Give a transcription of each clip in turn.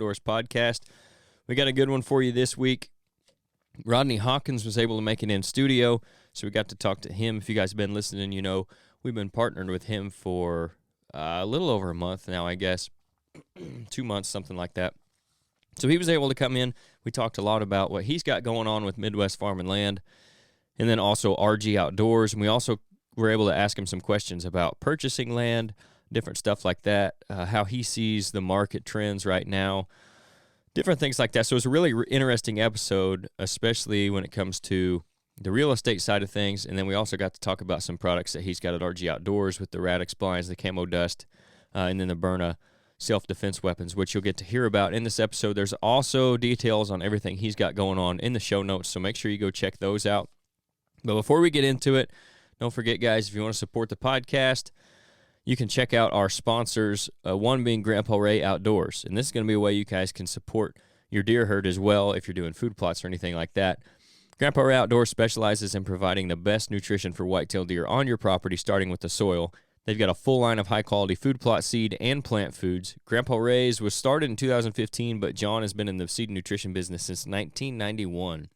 Outdoors podcast. We got a good one for you this week. Rodney Hawkins was able to make it in studio, so we got to talk to him. If you guys have been listening, you know we've been partnered with him for a little over a month now, I guess. 2 months, something like that. So he was able to come in. We talked a lot about what he's got going on with Midwest Farm and Land, and then also RG Outdoors. And we also were able to ask him some questions about purchasing land, different stuff like that, how he sees the market trends right now, different things like that. So it's a really interesting episode, especially when it comes to the real estate side of things. And then we also got to talk about some products that he's got at RG Outdoors with the Radix blinds, the Camo Dust, and then the Byrna self-defense weapons, which you'll get to hear about in this episode. There's also details on everything he's got going on in the show notes, so make sure you go check those out. But before we get into it, don't forget, guys, if you want to support the podcast, you can check out our sponsors, one being Grandpa Ray Outdoors. And this is going to be a way you guys can support your deer herd as well if you're doing food plots or anything like that. Grandpa Ray Outdoors specializes in providing the best nutrition for whitetail deer on your property, starting with the soil. They've got a full line of high-quality food plot seed and plant foods. Grandpa Ray's was started in 2015, but John has been in the seed and nutrition business since 1991.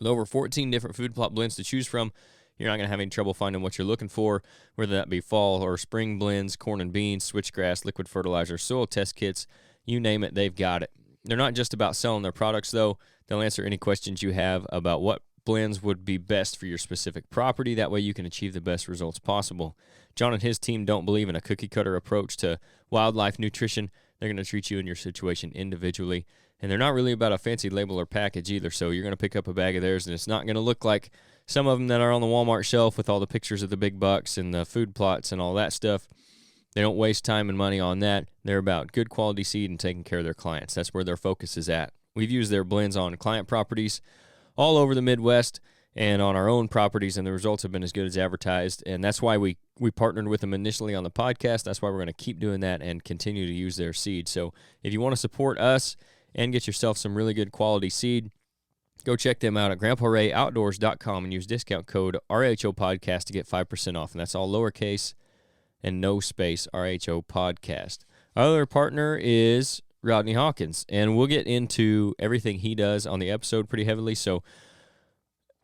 With over 14 different food plot blends to choose from, you're not going to have any trouble finding what you're looking for, whether that be fall or spring blends, corn and beans, switchgrass, liquid fertilizer, soil test kits, you name it, they've got it. They're not just about selling their products, though. They'll answer any questions you have about what blends would be best for your specific property. That way you can achieve the best results possible. John and his team don't believe in a cookie-cutter approach to wildlife nutrition. They're going to treat you and your situation individually. And they're not really about a fancy label or package either, so you're going to pick up a bag of theirs, and it's not going to look like some of them that are on the Walmart shelf with all the pictures of the big bucks and the food plots and all that stuff. They don't waste time and money on that. They're about good quality seed and taking care of their clients. That's where their focus is at. We've used their blends on client properties all over the Midwest and on our own properties, and the results have been as good as advertised. And that's why we partnered with them initially on the podcast. That's why we're going to keep doing that and continue to use their seed. So if you want to support us and get yourself some really good quality seed, go check them out at grandparrayoutdoors.com and use discount code RHO podcast to get 5% off. And that's all lowercase and no space, RHO podcast. Our other partner is Rodney Hawkins, and we'll get into everything he does on the episode pretty heavily, so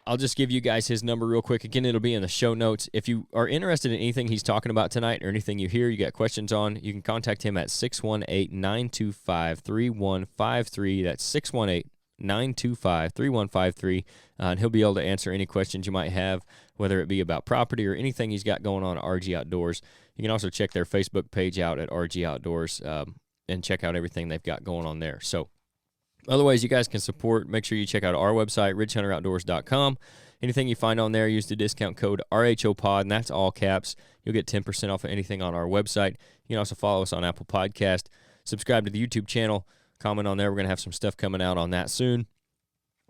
I'll just give you guys his number real quick. Again, it'll be in the show notes. If you are interested in anything he's talking about tonight or anything you hear, you got questions on, you can contact him at 618-925-3153. That's 618-925-3153, and he'll be able to answer any questions you might have, whether it be about property or anything he's got going on at RG Outdoors. You can also check their Facebook page out at RG Outdoors, and check out everything they've got going on there. So other ways you guys can support, make sure you check out our website, ridgehunteroutdoors.com. Anything you find on there, use the discount code RHOPOD, and that's all caps. You'll get 10% off of anything on our website. You can also follow us on Apple Podcast, subscribe to the YouTube channel, comment on there. We're going to have some stuff coming out on that soon,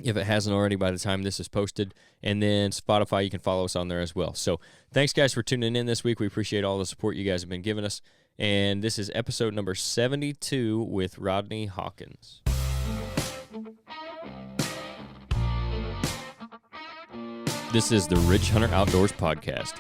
if it hasn't already by the time this is posted. And then Spotify, you can follow us on there as well. So thanks, guys, for tuning in this week. We appreciate all the support you guys have been giving us. And this is episode number 72 with Rodney Hawkins. This is the Ridge Hunter Outdoors podcast.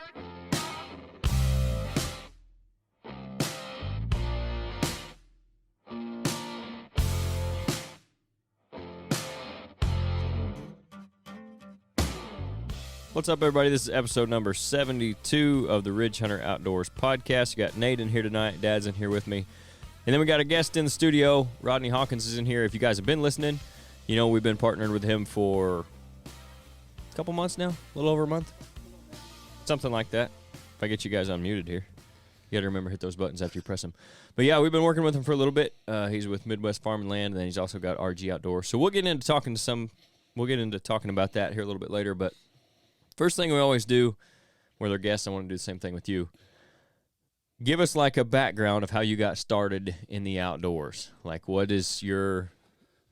What's up, everybody? This is episode number 72 of the Ridge Hunter Outdoors podcast. You got Nate in here tonight. Dad's in here with me. And then we got a guest in the studio. Rodney Hawkins is in here. If you guys have been listening, you know we've been partnered with him for a couple months now, a little over a month, something like that. If I get you guys unmuted here, you got to remember to hit those buttons after you press them. But yeah, we've been working with him for a little bit. He's with Midwest Farm and Land, and then he's also got RG Outdoors. So we'll get into talking about that here a little bit later. But first thing we always do with our guests, I want to do the same thing with you. Give us like a background of how you got started in the outdoors. Like, what is your,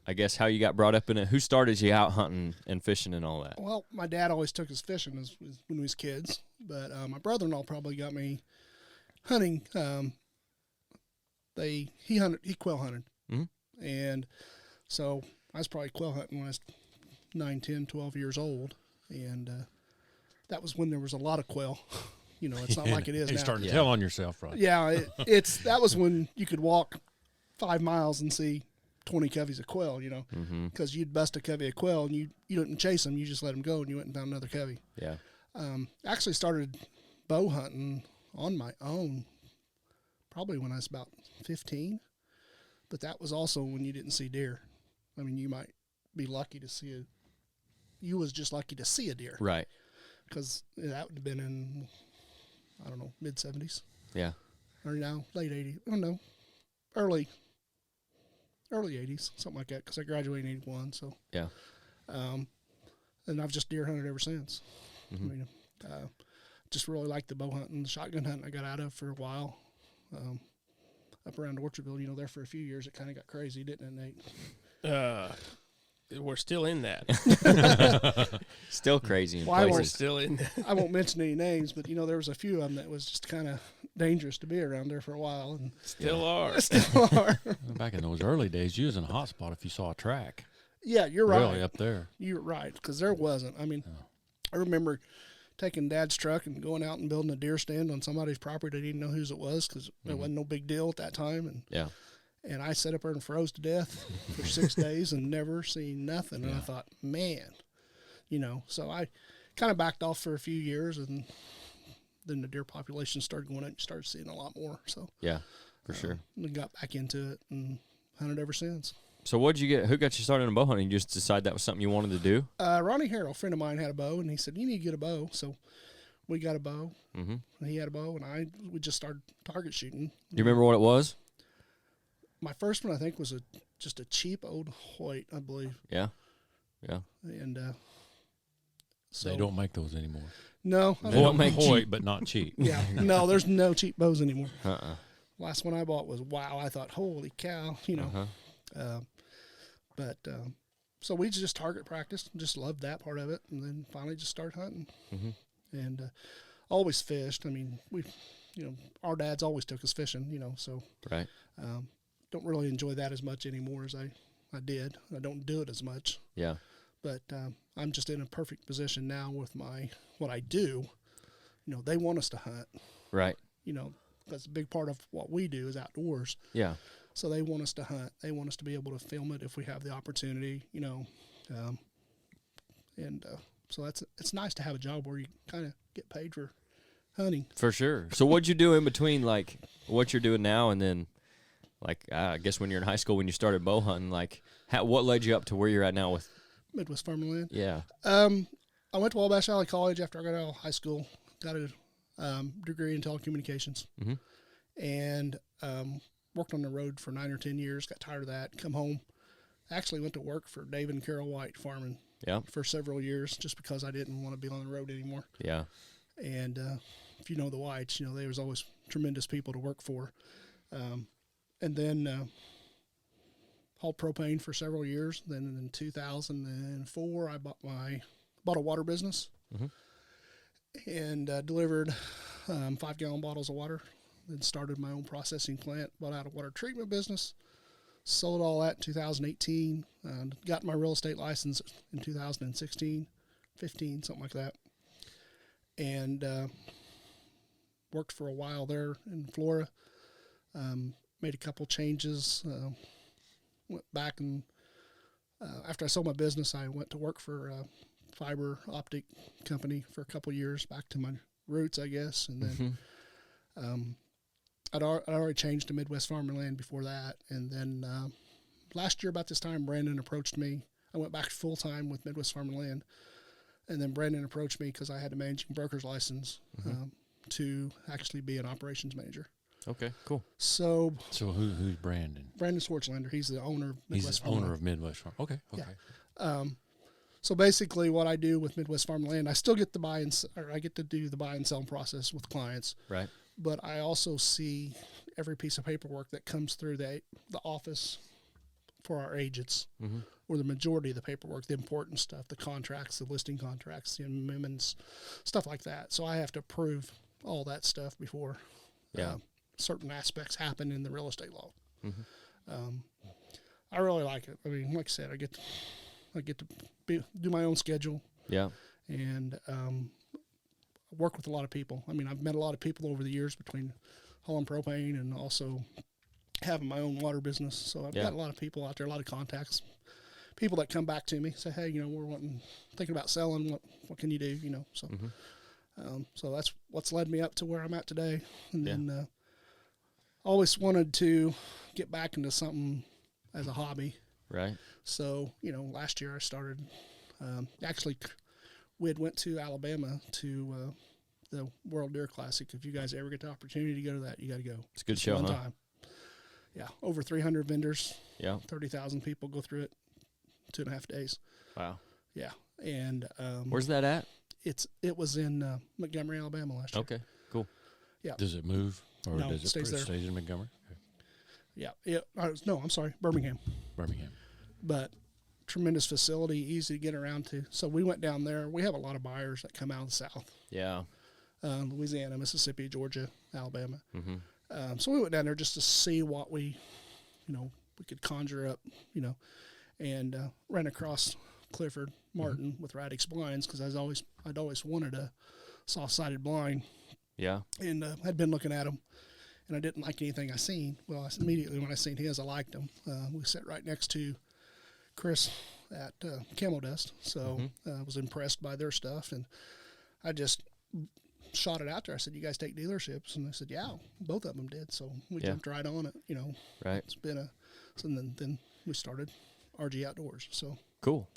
I guess, how you got brought up in it? Who started you out hunting and fishing and all that? Well, my dad always took us fishing when we was kids, but my brother-in-law probably got me hunting. He quail hunted, and so I was probably quail hunting when I was 9, 10, 12 years old, and that was when there was a lot of quail. You know, it's not like it is now. You started to tell on yourself, right? Yeah, that was when you could walk 5 miles and see 20 coveys of quail, you know, because you'd bust a covey of quail and you didn't chase them. You just let them go and you went and found another covey. Yeah. Actually started bow hunting on my own probably when I was about 15, but that was also when you didn't see deer. I mean, you might be lucky to see you was just lucky to see a deer. Right. Because that would have been in, I don't know, mid-70s. Yeah. Or now, late 80s. I don't know. Early 80s, something like that, because I graduated in 81. So yeah. And I've just deer hunted ever since. I mean, just really liked the bow hunting, the shotgun hunting I got out of for a while. Up around Orchardville, you know, there for a few years, it kind of got crazy, didn't it, Nate? We're still in that. Still crazy in Well, places. We're still in that. I won't mention any names, but, you know, there was a few of them that was just kind of dangerous to be around there for a while. And Still are. still are. Back in those early days, you was in a hot spot if you saw a track. Yeah, you're right. Really up there. You're right, because there wasn't. I mean, I remember taking Dad's truck and going out and building a deer stand on somebody's property. They didn't know whose it was because it wasn't no big deal at that time. And I sat up there and froze to death for 6 days and never seen nothing. And I thought, man, you know, so I kind of backed off for a few years, and then the deer population started going up and started seeing a lot more. So Yeah, for sure. And got back into it and hunted ever since. So what'd you get? Who got you started in bow hunting? You just decided that was something you wanted to do? Rodney Hawkins, a friend of mine, had a bow, and he said, you need to get a bow. So we got a bow. Mm-hmm. And he had a bow, and we just started target shooting. Do you remember what it was? My first one, I think, was just a cheap old Hoyt, I believe. Yeah. Yeah. And so They don't make those anymore. No, They don't make Hoyt, cheap. but not cheap. Yeah, no, there's no cheap bows anymore. Last Last one I bought was wow. I thought, holy cow, you know. But so we just target practiced, just loved that part of it, and then finally just started hunting. And always fished. I mean, our dads always took us fishing, you know. So Right. Don't really enjoy that as much anymore as I did. I don't do it as much. Yeah. But I'm just in a perfect position now with what I do. You know, they want us to hunt. Right. You know, that's a big part of what we do is outdoors. Yeah. So they want us to hunt. They want us to be able to film it if we have the opportunity, you know. So it's nice to have a job where you kind of get paid for hunting. For sure. So what'd you do in between, like, what you're doing now and then, like, I guess when you're in high school, when you started bow hunting, like, what led you up to where you're at now with? Midwest Farmland. Yeah. I went to Wabash Valley College after I got out of high school. Got a degree in telecommunications. And worked on the road for 9 or 10 years. Got tired of that. Come home. Actually went to work for David and Carol White farming. Yeah. For several years, just because I didn't want to be on the road anymore. Yeah. And if you know the Whites, you know they was always tremendous people to work for. And then hauled propane for several years. Then in 2004, I bought a water business and delivered 5-gallon bottles of water. Then started my own processing plant. Bought out a water treatment business. Sold all that in 2018. Got my real estate license in 2016, 15, something like that. And worked for a while there in Florida. Made a couple changes. Went back and after I sold my business, I went to work for a fiber optic company for a couple years, back to my roots, I guess. And then I'd already changed to Midwest Farmland before that. And then last year about this time, Brandon approached me. I went back full-time with Midwest Farmland. And then Brandon approached me because I had a managing broker's license to actually be an operations manager. Okay, cool. So who's Brandon? Brandon Swartzlander. He's the owner of Midwest He's the Farmland. owner of Midwest Farm. Okay. Yeah. So basically what I do with Midwest Farmland, I still get I get to do the buy and sell process with clients. Right. But I also see every piece of paperwork that comes through the office for our agents, or the majority of the paperwork, the important stuff, the contracts, the listing contracts, the amendments, stuff like that. So I have to approve all that stuff before certain aspects happen in the real estate law. I really like it. I mean, like I said, I get to do my own schedule. Yeah. And work with a lot of people. I mean, I've met a lot of people over the years between hauling propane and also having my own water business. So I've Yeah. got a lot of people out there, a lot of contacts, people that come back to me, say, hey, we're thinking about selling. What can you do? So so that's what's led me up to where I'm at today. And then always wanted to get back into something as a hobby. Right. So, last year I started, actually we had went to Alabama to the World Deer Classic. If you guys ever get the opportunity to go to that, you got to go. It's a good show, One huh? time. Yeah, over 300 vendors. Yeah. 30,000 people go through it, 2.5 days. Wow. Yeah, and Where's that at? it was in Montgomery, Alabama last year. Okay. Cool. Does it move, or No, does it stays there. stays in Montgomery? Okay. Yeah, no, I'm sorry, Birmingham. Birmingham. But tremendous facility, easy to get around to. So we went down there. We have a lot of buyers that come out of the South, Yeah. Louisiana, Mississippi, Georgia, Alabama. Mm-hmm. So we went down there just to see what we could conjure up, and ran across Clifford Martin with Radix blinds because I'd always wanted a soft-sided blind, Yeah. and had been looking at them, and I didn't like anything I seen. Well, immediately when I seen his, I liked him. We sat right next to Chris at Camo Dust, so I was impressed by their stuff, and I just shot it out there. I said, "You guys take dealerships?" And they said, "Yeah." Both of them did, so we jumped right on it. Right. It's been so then we started RG Outdoors. So Cool.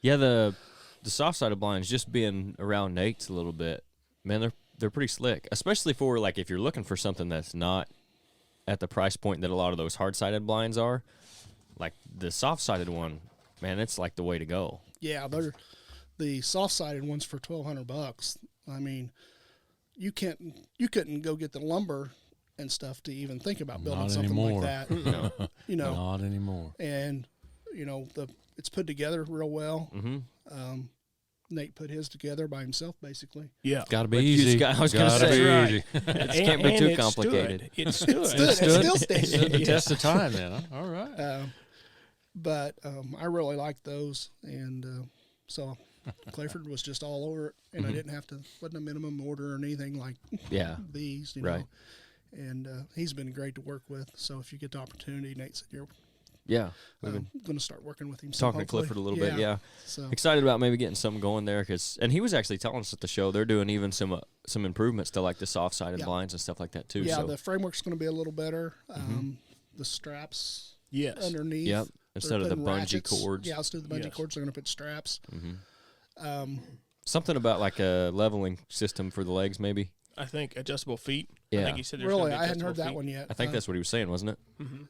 Yeah, the soft-sided blinds, just being around Nate's a little bit, man, they're pretty slick, especially for, like, if you're looking for something that's not at the price point that a lot of those hard-sided blinds are. Like, the soft-sided one, man, it's like the way to go. yeah, they're the soft-sided ones for $1,200. I mean, you couldn't go get the lumber and stuff to even think about building Not something anymore. like that. Not anymore. And it's put together real well. Mm-hmm. Nate put his together by himself, basically. Yeah. Got to be But you just easy. got- I was gonna Gotta say, be right. easy. It can't be too complicated. It stood. It still stands. Stood the test of time, then. Huh? All right. But I really liked those, and so Clifford was just all over it, and I didn't have to, wasn't a minimum order or anything like Yeah. these, Right. know. And he's been great to work with. So if you get the opportunity, Nate said you're Yeah. We've been going to start working with him. So talking to hopefully- Clifford a little bit, yeah. So Excited about maybe getting something going there, and he was actually telling us at the show they're doing even some improvements to, like, the soft-sided Yeah. blinds and stuff like that, too. yeah, So, the framework's going to be a little better. The straps Yes. underneath. yep. they're Instead of the putting bungee ratchets. cords. Yeah, instead of the bungee Yes. cords, they're going to put straps. Something about, like, a leveling system for the legs, maybe. I think adjustable feet. Yeah. I think he said there's Really, gonna be I hadn't heard adjustable that feet. one yet. I think that's what he was saying, wasn't it?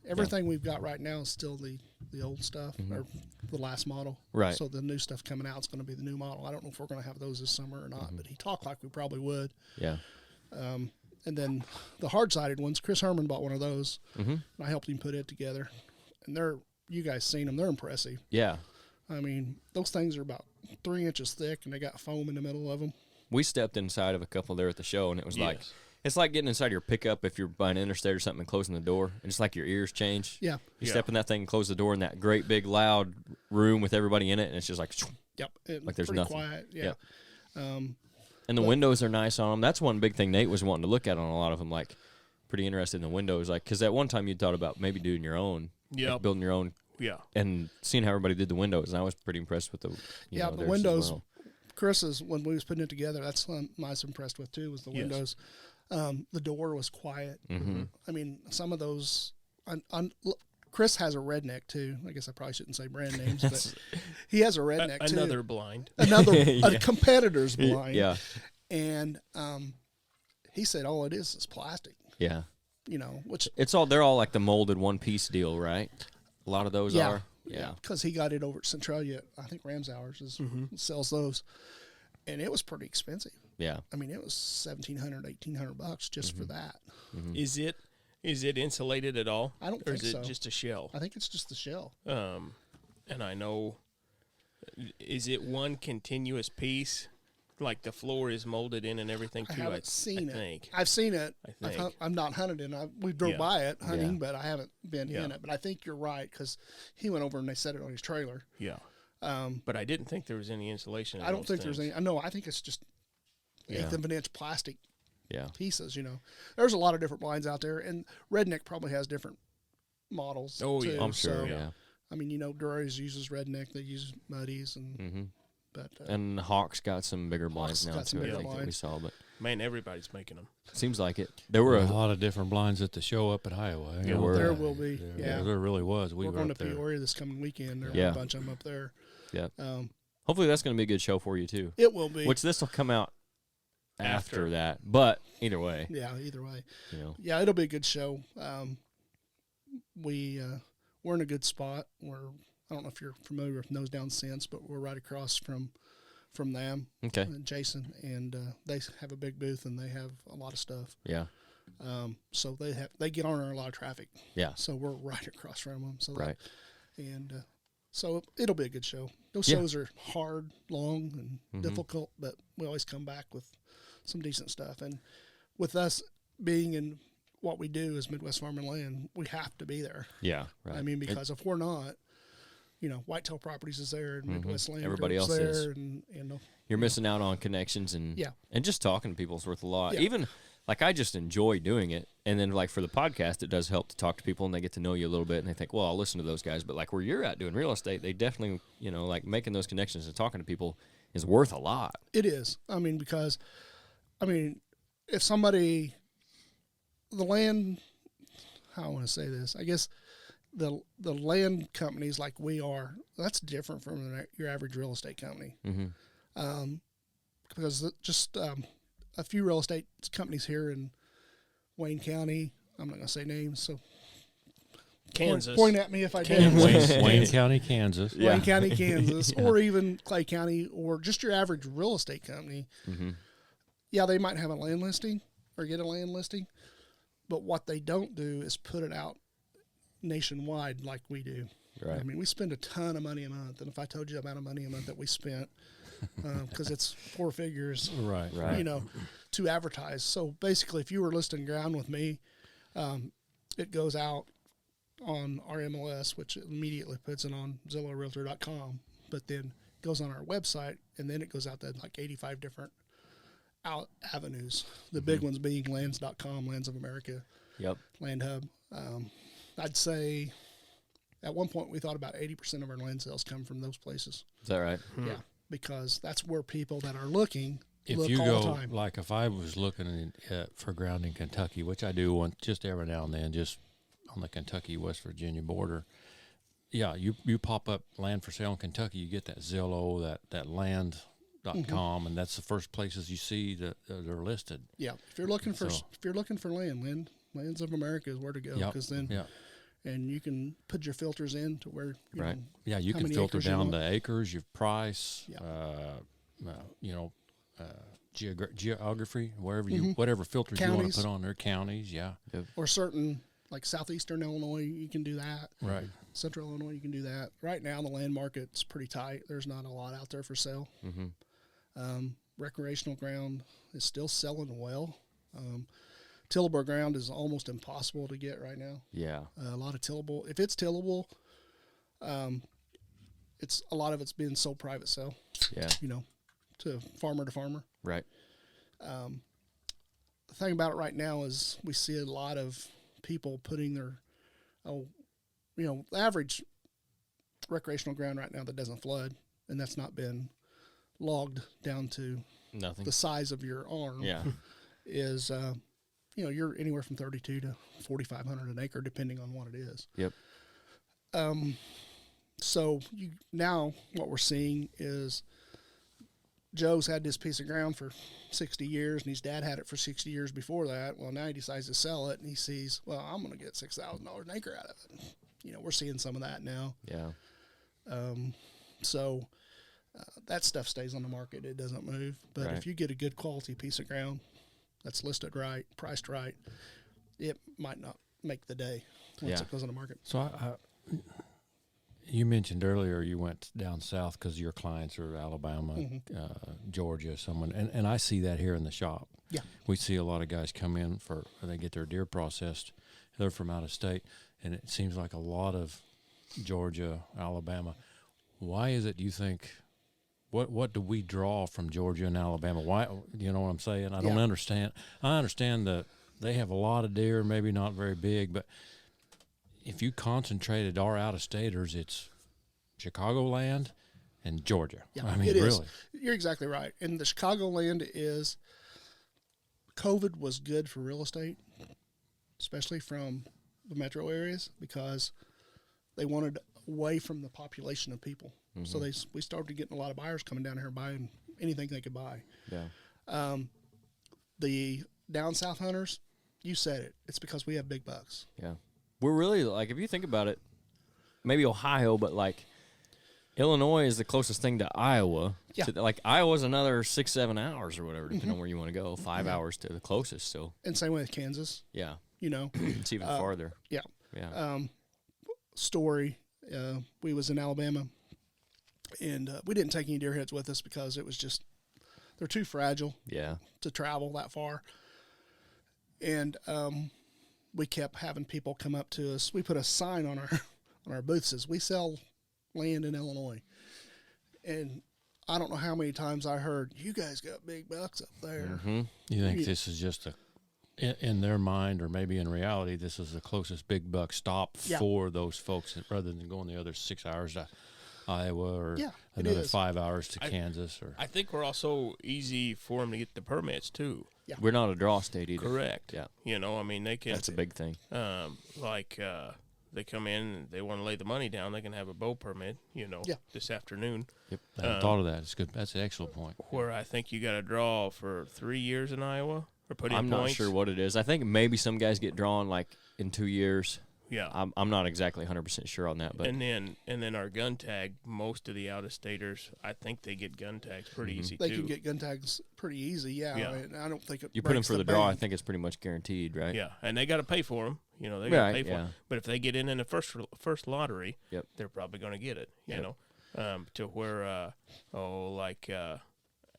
Everything we've got right now is still the old stuff or the last model. Right. So the new stuff coming out is going to be the new model. I don't know if we're going to have those this summer or not, but he talked like we probably would. Yeah. And then the hard-sided ones, Chris Herman bought one of those, and I helped him put it together. And you guys seen them, they're impressive. Yeah. I mean, those things are about 3 inches thick, and they got foam in the middle of them. We stepped inside of a couple there at the show, and it was like, Yes. it's like getting inside your pickup if you're buying an interstate or something and closing the door. And it's like your ears change. Yeah. You Yeah. step in that thing and close the door in that great big loud room with everybody in it, and it's just like, Yep. Like there's pretty nothing. quiet. Yeah. and the windows are nice on them. That's one big thing Nate was wanting to look at on a lot of them, like pretty interested in the windows. Like, because at one time you thought about maybe doing your own, like Yep. building your own, Yeah. and seeing how everybody did the windows. And I was pretty impressed with the, you know, the theirs as windows. well. Chris's, when we was putting it together, that's something I was impressed with too, was the Yes. windows. The door was quiet. I mean, some of those. Chris has a redneck too. I guess I probably shouldn't say brand names, but he has a redneck too. Another blind. A competitor's blind. Yeah. And he said, "All it is plastic." Yeah. Which They're all like the molded one piece deal, right? A lot of those are. Yeah. because he got it over at Centralia. I think Rams Hours sells those, and it was pretty expensive. Yeah. I mean, it was $1,700, $1,800 just for that. Is it insulated at all? I don't or think is so. it just a shell? I think it's just the shell. And I know, is it one continuous piece? Like the floor is molded in and everything I too. haven't seen I it. think. I've seen it. I think. I'm not hunted in. We drove Yeah. by it hunting, Yeah. but I haven't been Yeah. in it. But I think you're right because he went over and they set it on his trailer. Yeah. But I didn't think there was any insulation. In I don't those think there's things. any. No, I think it's just eighth of an inch plastic Yeah. pieces. There's a lot of different blinds out there, and Redneck probably has different models. Oh, too. yeah. I'm sure. So, Yeah. I mean, Drury's uses redneck. They use muddies, and but And Hawk's got some bigger blinds Hawk's now got some too. I bigger think that we blinds. saw, but Man, everybody's making them. seems like it. There were a a lot of different blinds at the show up at Iowa. You know, there will be. there really was. We We're were going up to there. Peoria this coming weekend. There'll Yeah. be a bunch of them up there. yeah. Um, Hopefully that's going to be a good show for you too. it will be. Which this will come out after After. that, but either way, Yeah, either way. you know. It'll be a good show. We're in a good spot. I don't know if you're familiar with Nose Down Scents, but we're right across from them, Okay. Jason, and they have a big booth and they have a lot of stuff. Yeah. So they get on a lot of traffic. Yeah. So we're right across from them. So Right. so it'll be a good show. Those Yeah. shows are hard, long, and difficult, but we always come back with some decent stuff. And with us being in what we do as Midwest Farm and Land, we have to be there. Yeah. Right. I mean, because if we're not, Whitetail Properties is there, and Midwest Land Everybody Group's else there, is. and You're missing out on connections and Yeah. and just talking to people is worth a lot. Yeah. Even like I just enjoy doing it, and then like for the podcast, it does help to talk to people and they get to know you a little bit, and they think, well, I'll listen to those guys. But like where you're at doing real estate, they definitely like making those connections and talking to people is worth a lot. it is. I mean, because if the land, how I want to say this, I guess the land companies like we are, that's different from your average real estate company. Because just a few real estate companies here in Wayne County, I'm not going to say names, so Kansas. point at me if I did. Wayne County, Kansas. Wayne County, Kansas, or even Clay County, or just your average real estate company. Yeah, they might have a land listing or get a land listing, but what they don't do is put it out nationwide like we do. Right. I mean, we spend a ton of money a month, and if I told you the amount of money a month that we spent, because it's four figures, Right. to advertise. So basically, if you were listing ground with me, it goes out on our MLS, which immediately puts it on ZillowRealtor.com, but then goes on our website, and then it goes out to like 85 different avenues. The big ones being lands.com, Lands of America, Yep. Land Hub. I'd say at one point we thought about 80% of our land sales come from those places. Is that right? Yeah, because that's where people that are looking If look you all go, the time. like if I was looking for ground in Kentucky, which I do just every now and then, just on the Kentucky-West Virginia border, yeah, you pop up land for sale in Kentucky, you get that Zillow, that land.com, and that's the first places you see that are listed. Yeah, if you're looking for So- Lands of America is where to go, Yep, because then yeah. and you can put your filters in to where you Right. know, Yeah, you how can many filter acres you down want. the acres, your price, Yeah. geography, whatever filters you want Counties. to put on there, counties, yeah. or certain like southeastern Illinois, you can do that. Right. Central Illinois, you can do that. Right now, the land market's pretty tight. There's not a lot out there for sale. Recreational ground is still selling well. Tillable ground is almost impossible to get right now. Yeah. A lot of tillable. If it's tillable, it's a lot of it's being sold private sale. Yeah. To farmer. Right. The thing about it right now is we see a lot of people putting their, the average recreational ground right now that doesn't flood, and that's not been logged down to Nothing. the size of your arm. Yeah. Is you're anywhere from 32 to 4,500 an acre, depending on what it is. Yep. So now what we're seeing is Joe's had this piece of ground for 60 years, and his dad had it for 60 years before that. Well, now he decides to sell it, and he sees, well, I'm going to get $6,000 an acre out of it. We're seeing some of that now. Yeah. So that stuff stays on the market. It doesn't move. But Right. if you get a good quality piece of ground that's listed right, priced right, it might not make the day once Yeah. it goes on the market. So you mentioned earlier you went down south because your clients are Alabama, Georgia, someone, and I see that here in the shop. Yeah. We see a lot of guys come in they get their deer processed. They're from out of state, and it seems like a lot of Georgia, Alabama. Why is it, do you think, what do we draw from Georgia and Alabama? Why, you know what I'm saying? I don't Yeah. understand. I understand that they have a lot of deer, maybe not very big, but if you concentrated our out-of-staters, it's Chicagoland and Georgia. Yeah, I mean, it is. really. You're exactly right. And the Chicagoland is, COVID was good for real estate, especially from the metro areas, because they wanted away from the population of people. So we started getting a lot of buyers coming down here buying anything they could buy. Yeah. The down south hunters, you said it. It's because we have big bucks. Yeah. We're really, like, if you think about it, maybe Ohio, but, like, Illinois is the closest thing to Iowa. Yeah. Like, Iowa's another 6-7 hours or whatever, depending on where you want to go. 5 hours to the closest, so. And same way with Kansas, Yeah. you know. It's even farther. Yeah. Yeah. Story, we was in Alabama, and we didn't take any deer heads with us because it was just, they're too fragile Yeah. to travel that far. And we kept having people come up to us. We put a sign on our booth that says, "We sell land in Illinois." And I don't know how many times I heard, "You guys got big bucks up there." You think this is just in their mind, or maybe in reality, this is the closest big buck stop for those folks, rather than going the other 6 hours to Iowa, or another 5 hours to Kansas. Or I think we're also easy for them to get the permits too. Yeah. We're not a draw state either. Correct. Yeah. You know, I mean, they can. That's a big thing. They come in and they want to lay the money down. They can have a bow permit, you know, this afternoon. Yep. I hadn't thought of that. It's good. That's an excellent point. Where I think you got to draw for 3 years in Iowa or put in I'm points. not sure what it is. I think maybe some guys get drawn, like, in 2 years. Yeah. I'm not exactly 100% sure on that, but And then our gun tag, most of the out-of-staters, I think they get gun tags pretty easy They too. can get gun tags pretty easy, Yeah. And I don't think it you put them breaks for the draw. I bank. think it's pretty much guaranteed, right? Yeah, and they got to pay for them. You know, they got to Right, pay for yeah. them. But if they get in the first lottery, Yep. they're probably going to get it. You Yep. know, to where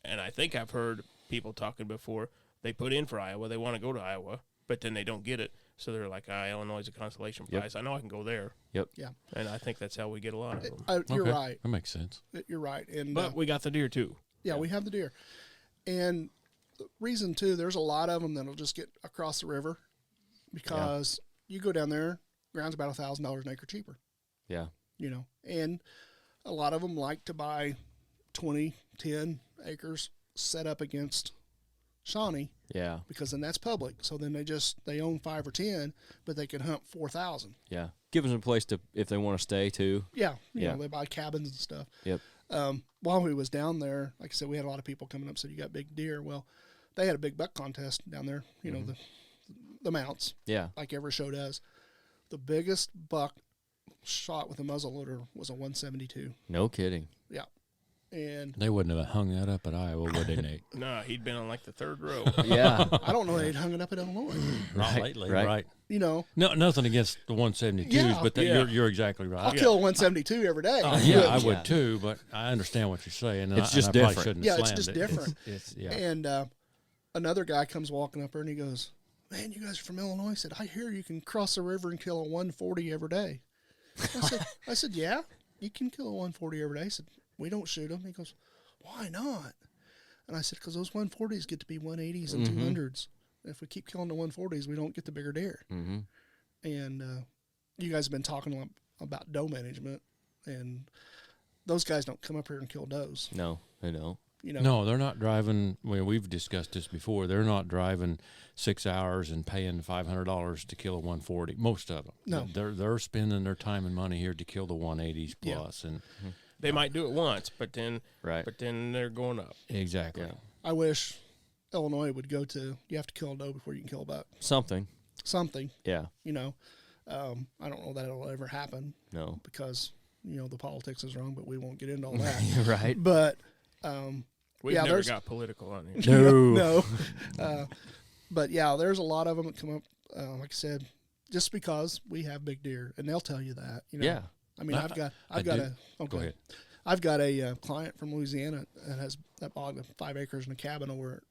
and I think I've heard people talking before. They put in for Iowa. They want to go to Iowa, but then they don't get it. So they're like, Illinois is a consolation Yep. prize. I know I can go there. Yep. Yeah. And I think that's how we get a lot of them. You're Okay. right. That makes sense. You're right. And But we got the deer too. we have the deer. And the reason, too, there's a lot of them that'll just get across the river because you go down there, ground's about $1,000 an acre cheaper, Yeah. you know. And a lot of them like to buy 20, 10 acres set up against Shawnee Yeah. because then that's public. So then they own 5 or 10, but they can hunt 4,000. Yeah. Give them a place to, if they want to stay, too. Yeah. You Yeah. know, they buy cabins and stuff. Yep. While we was down there, like I said, we had a lot of people coming up and said, "You got big deer." Well, they had a big buck contest down there, you know, the mounts, Yeah. like every show does. The biggest buck shot with a muzzleloader was a 172. No kidding. Yeah. And They wouldn't have hung that up at Iowa, would they, Nate? No, he'd been on like the third row. Yeah. I don't know they'd hung it up in Illinois. Not Right, lately, right. right? You know, No, nothing against the 172s, Yeah, but yeah. you're exactly right. I'll kill a 172 every day. Yeah, I Yeah. would too, but I understand what you're saying. And It's just I probably different. shouldn't Yeah, have it's slammed just it. different. Yeah. And another guy comes walking up there and he goes, "Man, you guys are from Illinois?" He said, "I hear you can cross the river and kill a 140 every day." I said, "Yeah, you can kill a 140 every day." He said, "We don't shoot them." He goes, "Why not?" And I said, "Because those 140s get to be 180s and 200s. If we keep killing the 140s, we don't get the bigger deer." Mm-hmm. And you guys have been talking about doe management, and those guys don't come up here and kill does. No, they don't. You know, No, they're not driving. Well, we've discussed this before. They're not driving 6 hours and paying $500 to kill a 140. Most of them. No. They're spending their time and money here to kill the 180s Yeah. plus. And They might do it once, but then Right. they're going up. exactly. Yeah. I wish Illinois would go to, you have to kill a doe before you can kill a buck. Something. Something, Yeah. you know. I don't know that it'll ever happen No. because, you know, the politics is wrong, but we won't get into all that. Right. But, We've Yeah, never there's- got political on here. No. no. But yeah, there's a lot of them that come up, like I said, just because we have big deer, and they'll tell you that. You know? Yeah. I mean, I've got do- a Go ahead. I've got a client from Louisiana that bought 5 acres and a cabin over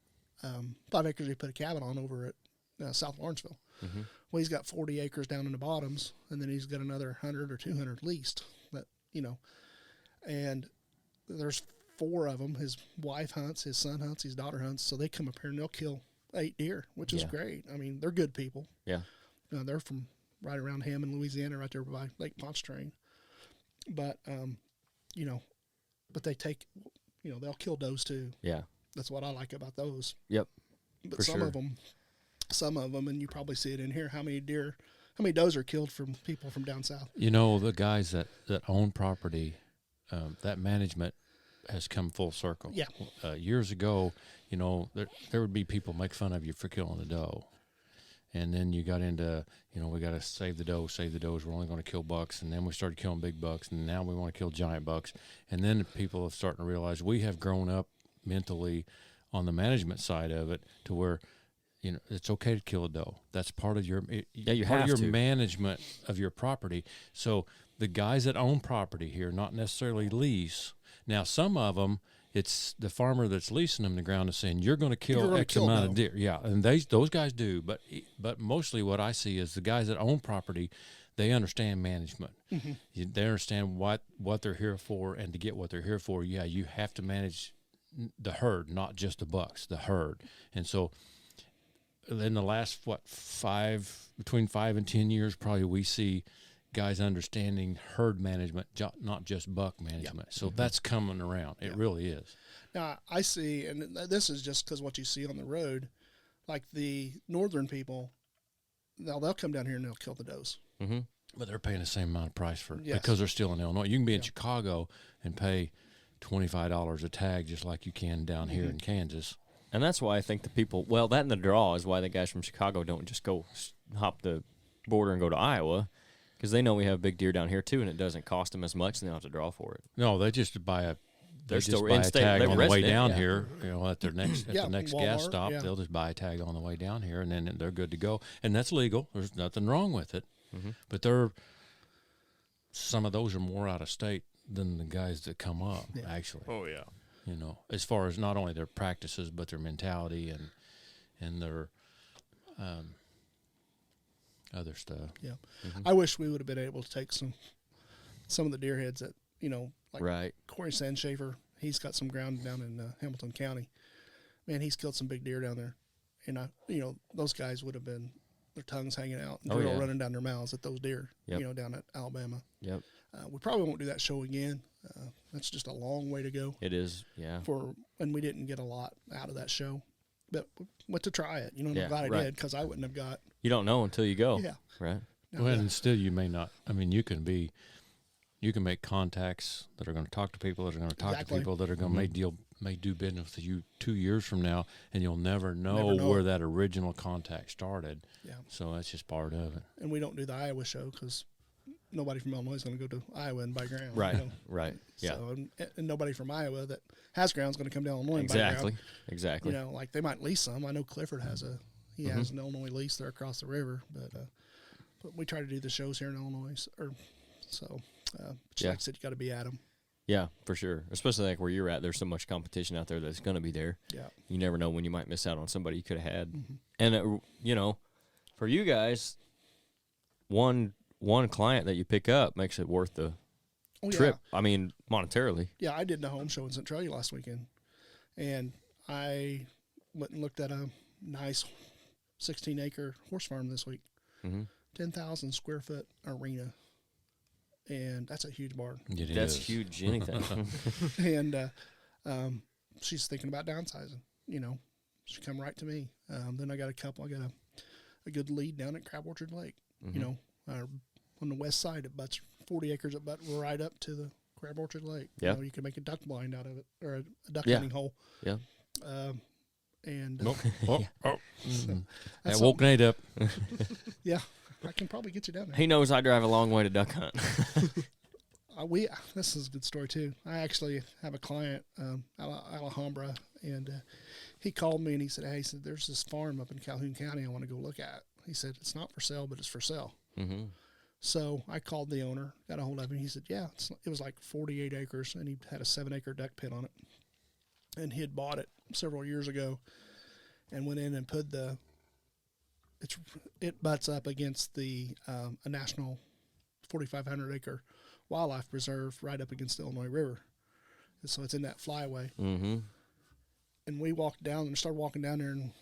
at 5 acres. He put a cabin on over at South Lawrenceville. Mm-hmm. Well, he's got 40 acres down in the bottoms, and then he's got another 100 or 200 leased. That, you know, and there's 4 of them. His wife hunts, his son hunts, his daughter hunts. So they come up here and they'll kill 8 deer, which is Yeah. great. I mean, they're good people. Yeah. They're from right around Hammond, Louisiana, right there by Lake Pontchartrain. But you know, but they take, you know, they'll kill does too. Yeah. That's what I like about those. Yep. But For some sure. of them, and you probably see it in here. How many does are killed from people from down south? You know, the guys that own property, that management has come full circle. Yeah. Years ago, you know, there would be people make fun of you for killing a doe. And then you got into, you know, we got to save the does. We're only going to kill bucks. And then we started killing big bucks. And now we want to kill giant bucks. And then people are starting to realize we have grown up mentally on the management side of it to where, you know, it's okay to kill a doe. That's part of your management of your property. So the guys that own property here, not necessarily lease. Now, some of them, it's the farmer that's leasing them the ground is saying you're going to kill X amount of deer. Yeah, and those guys do. But mostly what I see is the guys that own property, they understand management. Mm-hmm. They understand what they're here for, and to get what they're here for, yeah, you have to manage the herd, not just the bucks, the herd. And so in the last, between 5 and 10 years, probably we see guys understanding herd management, not just buck management. So that's coming around. It really is. Now, I see, and this is just because what you see on the road, like the northern people, they'll come down here and they'll kill the does. Mm-hmm. But they're paying the same amount of price for it Yes. because they're still in Illinois. You can be in Chicago and pay $25 a tag just like you can down here in Kansas. And that's why I think the people, well, that and the draw is why the guys from Chicago don't just go hop the border and go to Iowa, because they know we have big deer down here too, and it doesn't cost them as much, and they don't have to draw for it. No, they just buy a They're still buy a in-state, tag they're on the way resident, down yeah. here. You know, at their next the next gas Walmart, stop, yeah. they'll just buy a tag on the way down here, and then they're good to go. And that's legal. There's nothing wrong with it. Mm-hmm. But some of those are more out of state than the guys that come up. Actually, Oh yeah. you know, as far as not only their practices but their mentality and their other stuff. Yeah. Mm-hmm. I wish we would have been able to take some of the deer heads that, you know, like Right. Corey Sandshafer, he's got some ground down in Hamilton County. Man, he's killed some big deer down there. And, you know, those guys would have been, their tongues hanging out and drill running down their mouths at those deer, you know, down at Alabama. Yep. We probably won't do that show again. That's just a long way to go. It is, yeah. And we didn't get a lot out of that show. But went to try it. You know, and I'm glad I did, because I wouldn't have got. You don't know until you go. Yeah. Right. No, Well, and still you may not. I mean, you can make contacts that are going to talk to people that are going to talk to people that are going to may do business with you 2 years from now, and you'll never know where that original contact started. Yeah. So that's just part of it. And we don't do the Iowa show because nobody from Illinois is going to go to Iowa and buy ground. Right. You know? Right. Yeah. So, and nobody from Iowa that has ground is going to come down Illinois and buy ground. Exactly. You know, like they might lease some. I know Clifford has an Illinois lease there across the river, but we try to do the shows here in Illinois. Like I said, you got to be at them. Yeah, for sure. Especially like where you're at, there's so much competition out there that's going to be there. Yeah. You never know when you might miss out on somebody you could have had. Mm-hmm. And you know, for you guys, one client that you pick up makes it worth the trip. I mean, monetarily. Yeah, I did the home show in Centralia last weekend, and I went and looked at a nice 16-acre horse farm this week. Mm-hmm. 10,000 square foot arena, and that's a huge barn. That's huge. Anything. And she's thinking about downsizing. You know, she come right to me. Then I got a good lead down at Crab Orchard Lake. Mm-hmm. You know, on the west side, it butts 40 acres. It butts right up to the Crab Orchard Lake. Yeah, you know, you can make a duck blind out of it, or a duck hunting hole. Yeah. And that woke Nate up. Yeah, I can probably get you down there. He knows I drive a long way to duck hunt. This is a good story too. I actually have a client, Alhambra, and he called me and he said, "Hey," he said, "there's this farm up in Calhoun County I want to go look at." He said, "It's not for sale, but it's for sale." Mm-hmm. So I called the owner, got a hold of him. He said, "Yeah, it was like 48 acres, and he had a 7-acre duck pit on it, and he had bought it several years ago, and went in and put it butts up against a national 4,500 acre wildlife preserve right up against the Illinois River. And so it's in that flyway." Mm-hmm. And we walked down and started walking down there, and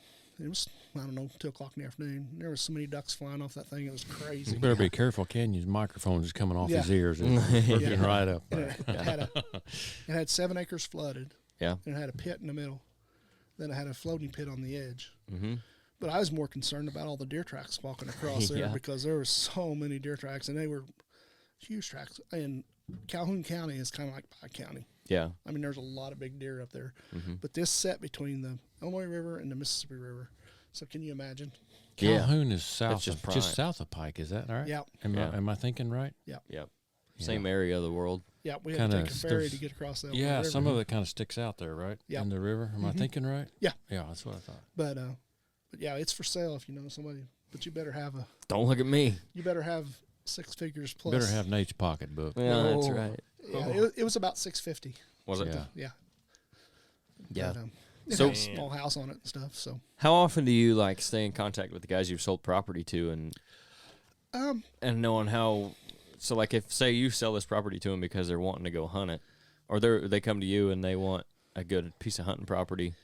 it was I don't know, 2 o'clock in the afternoon. There was so many ducks flying off that thing. It was crazy. You better be careful. Kenyon's microphone is coming off Yeah. his ears. It's looking right up And there. it had 7 acres flooded. Yeah. And it had a pit in the middle. Then it had a floating pit on the edge. Mm-hmm. But I was more concerned about all the deer tracks walking across there Yeah. because there were so many deer tracks, and they were huge tracks. And Calhoun County is kind of like Pike County. Yeah. I mean, there's a lot of big deer up there. Mm-hmm. But this set between the Illinois River and the Mississippi River. So can you imagine? Yeah. Calhoun is south, just just prime. south of Pike. Is that right? Yeah. Am I thinking right? Yep. Yeah. Same area of the world. Yeah, we had Kinda to take a ferry there's- to get across that Yeah, river. some of it kind of sticks out there, right? Yeah. In the river. Am I thinking right? Yeah. Yeah, that's what I thought. But yeah, it's for sale if you know somebody. But you better have Don't look at me. 6 figures plus. Better have Nate's pocketbook. Yeah, that's Oh. right. Yeah, it was about $650. Was it? Yeah. Yeah. Yeah. But, it So- had a small house on it and stuff. So How often do you like stay in contact with the guys you've sold property to and knowing how? So like if say you sell this property to them because they're wanting to go hunt it, or they come to you and they want a good piece of hunting property,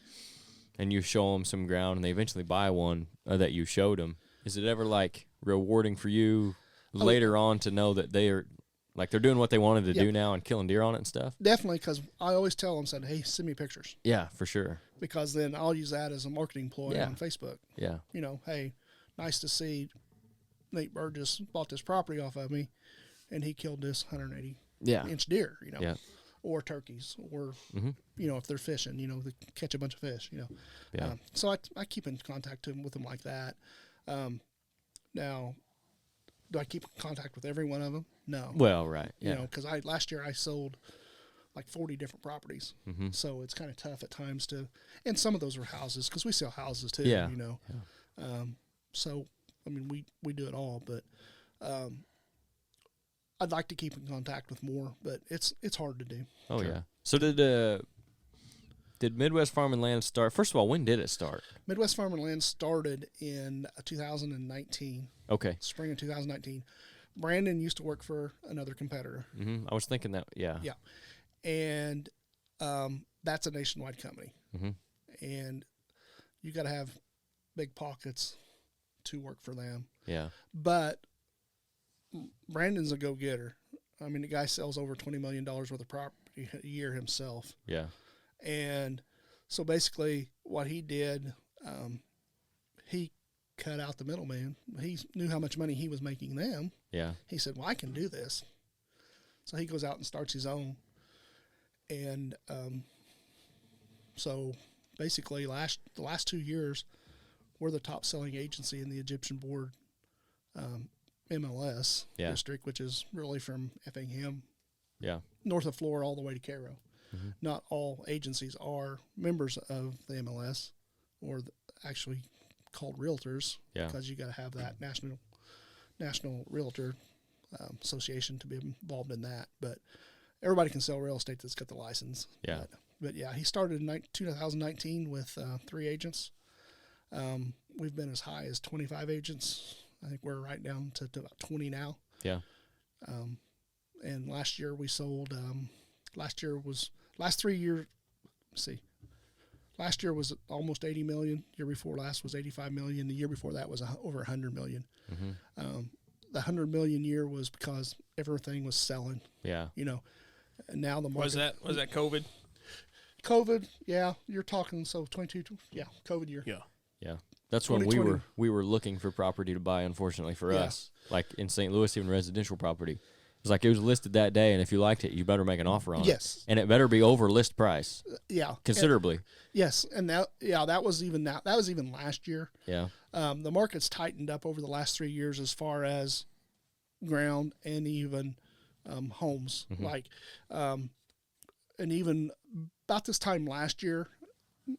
and you show them some ground and they eventually buy one that you showed them. Is it ever like rewarding for you later on to know that they're doing what they wanted to Yeah. do now and killing deer on it and stuff? definitely, because I always tell them, said, hey, send me pictures, Yeah, for sure. because then I'll use that as a marketing ploy Yeah. on Facebook. Yeah. You know, hey, nice to see Nate Burgess bought this property off of me, and he killed this 180 Yeah. inch deer. You know, Yeah. or turkeys, or Mhm. you know, if they're fishing, you know, they catch a bunch of fish. You know, Yeah. so I keep in contact with them like that. Now, do I keep in contact with every one of them? No. Well, right. Yeah. You know, because last year I sold like 40 different properties, Mhm. so it's kind of tough at times to. And some of those are houses, because we sell houses too. Yeah. You know, so I mean we do it all, but I'd like to keep in contact with more, but it's hard to do. Oh Sure. yeah. So did Midwest Farm and Land start? First of all, when did it start? Midwest Farm and Land started in 2019, Okay. spring of 2019. Brandon used to work for another competitor, I was thinking that. Yeah. Yeah. and that's a nationwide company, Mhm. and you got to have big pockets to work for them. Yeah. But Brandon's a go-getter. I mean, the guy sells over $20 million worth of property a year himself. Yeah. And so basically what he did, he cut out the middleman. He knew how much money he was making them. Yeah. He said, well, I can do this. So he goes out and starts his own. And so basically the last 2 years, we're the top selling agency in the Egyptian Board MLS Yeah. district, which is really from Effingham, Yeah. north of Florida, all the way to Cairo. Mhm. Not all agencies are members of the MLS, or actually called realtors, Yeah. because you got to have that national realtor association to be involved in that. But everybody can sell real estate that's got the license. Yeah. But yeah, he started in 2019 with 3 agents. We've been as high as 25 agents. I think we're right down to about 20 now. Yeah. And last year we sold. Last 3 years. Let's see. Last year was almost 80 million. Year before last was 85 million. The year before that was over 100 million. Mhm. The 100 million year was because everything was selling. Yeah. You know, and now the market. Was that COVID? COVID? Yeah, you're talking. So 22. Yeah, COVID year. Yeah. Yeah. That's when 2020. we were looking for property to buy, unfortunately for Yeah. us. Like in St. Louis, even residential property. It was like it was listed that day, and if you liked it, you better make an offer on it. Yes. And it better be over list price Yeah. considerably. Yes, and that was even last year. Yeah. The market's tightened up over the last 3 years as far as ground and even homes. Like, and even about this time last year,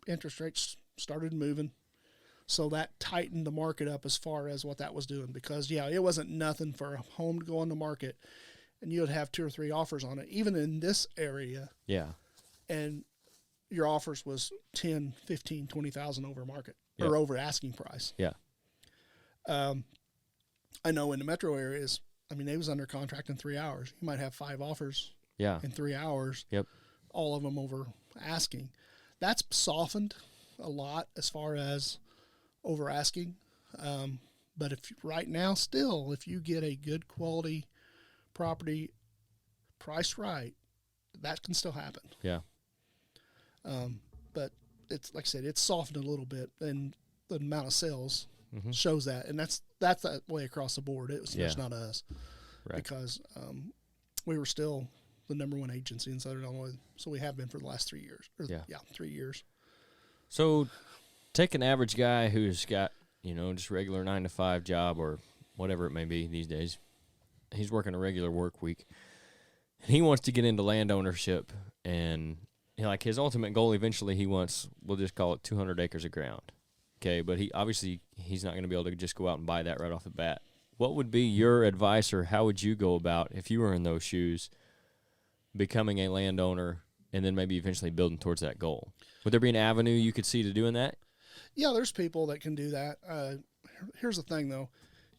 interest rates started moving. So that tightened the market up as far as what that was doing, because it wasn't nothing for a home to go on the market and you would have 2 or 3 offers on it, even in this area, Yeah. and your offers was 10, 15, 20,000 over market Yep. or over asking price. Yeah. I know in the metro areas, I mean, they was under contract in 3 hours. You might have 5 offers Yeah. in 3 hours. Yep. All of them over asking. That's softened a lot as far as over asking. But if right now, still, if you get a good quality property priced right, that can still happen. Yeah. But it's like I said, it's softened a little bit, and the amount of sales shows that, and that's that way across the board. It's not us, Right. because we were still the number one agency in Southern Illinois, so we have been for the last 3 years. 3 years. So take an average guy who's got, just regular 9-to-5 job or whatever it may be these days. He's working a regular work week, and he wants to get into land ownership, and his ultimate goal eventually he wants, we'll just call it 200 acres of ground. Okay, but he's not going to be able to just go out and buy that right off the bat. What would be your advice, or how would you go about, if you were in those shoes, becoming a landowner and then maybe eventually building towards that goal? Would there be an avenue you could see to doing that? Yeah, there's people that can do that. Here's the thing, though.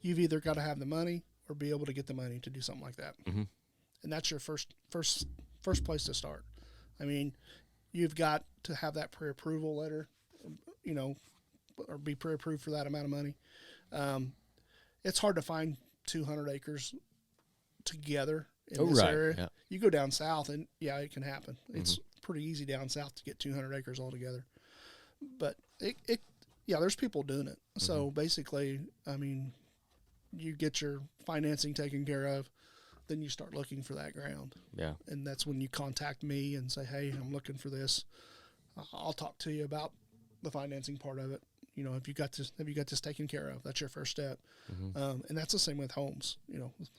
You've either got to have the money or be able to get the money to do something like that. Mm-hmm. And that's your first place to start. I mean, you've got to have that pre-approval letter, or be pre-approved for that amount of money. It's hard to find 200 acres together in this area. Yeah. You go down south, and it can happen. It's pretty easy down south to get 200 acres altogether. But there's people doing it. So basically, I mean, you get your financing taken care of, then you start looking for that ground. Yeah. And that's when you contact me and say, hey, I'm looking for this. I'll talk to you about the financing part of it. Have you got this taken care of? That's your first step. And that's the same with homes.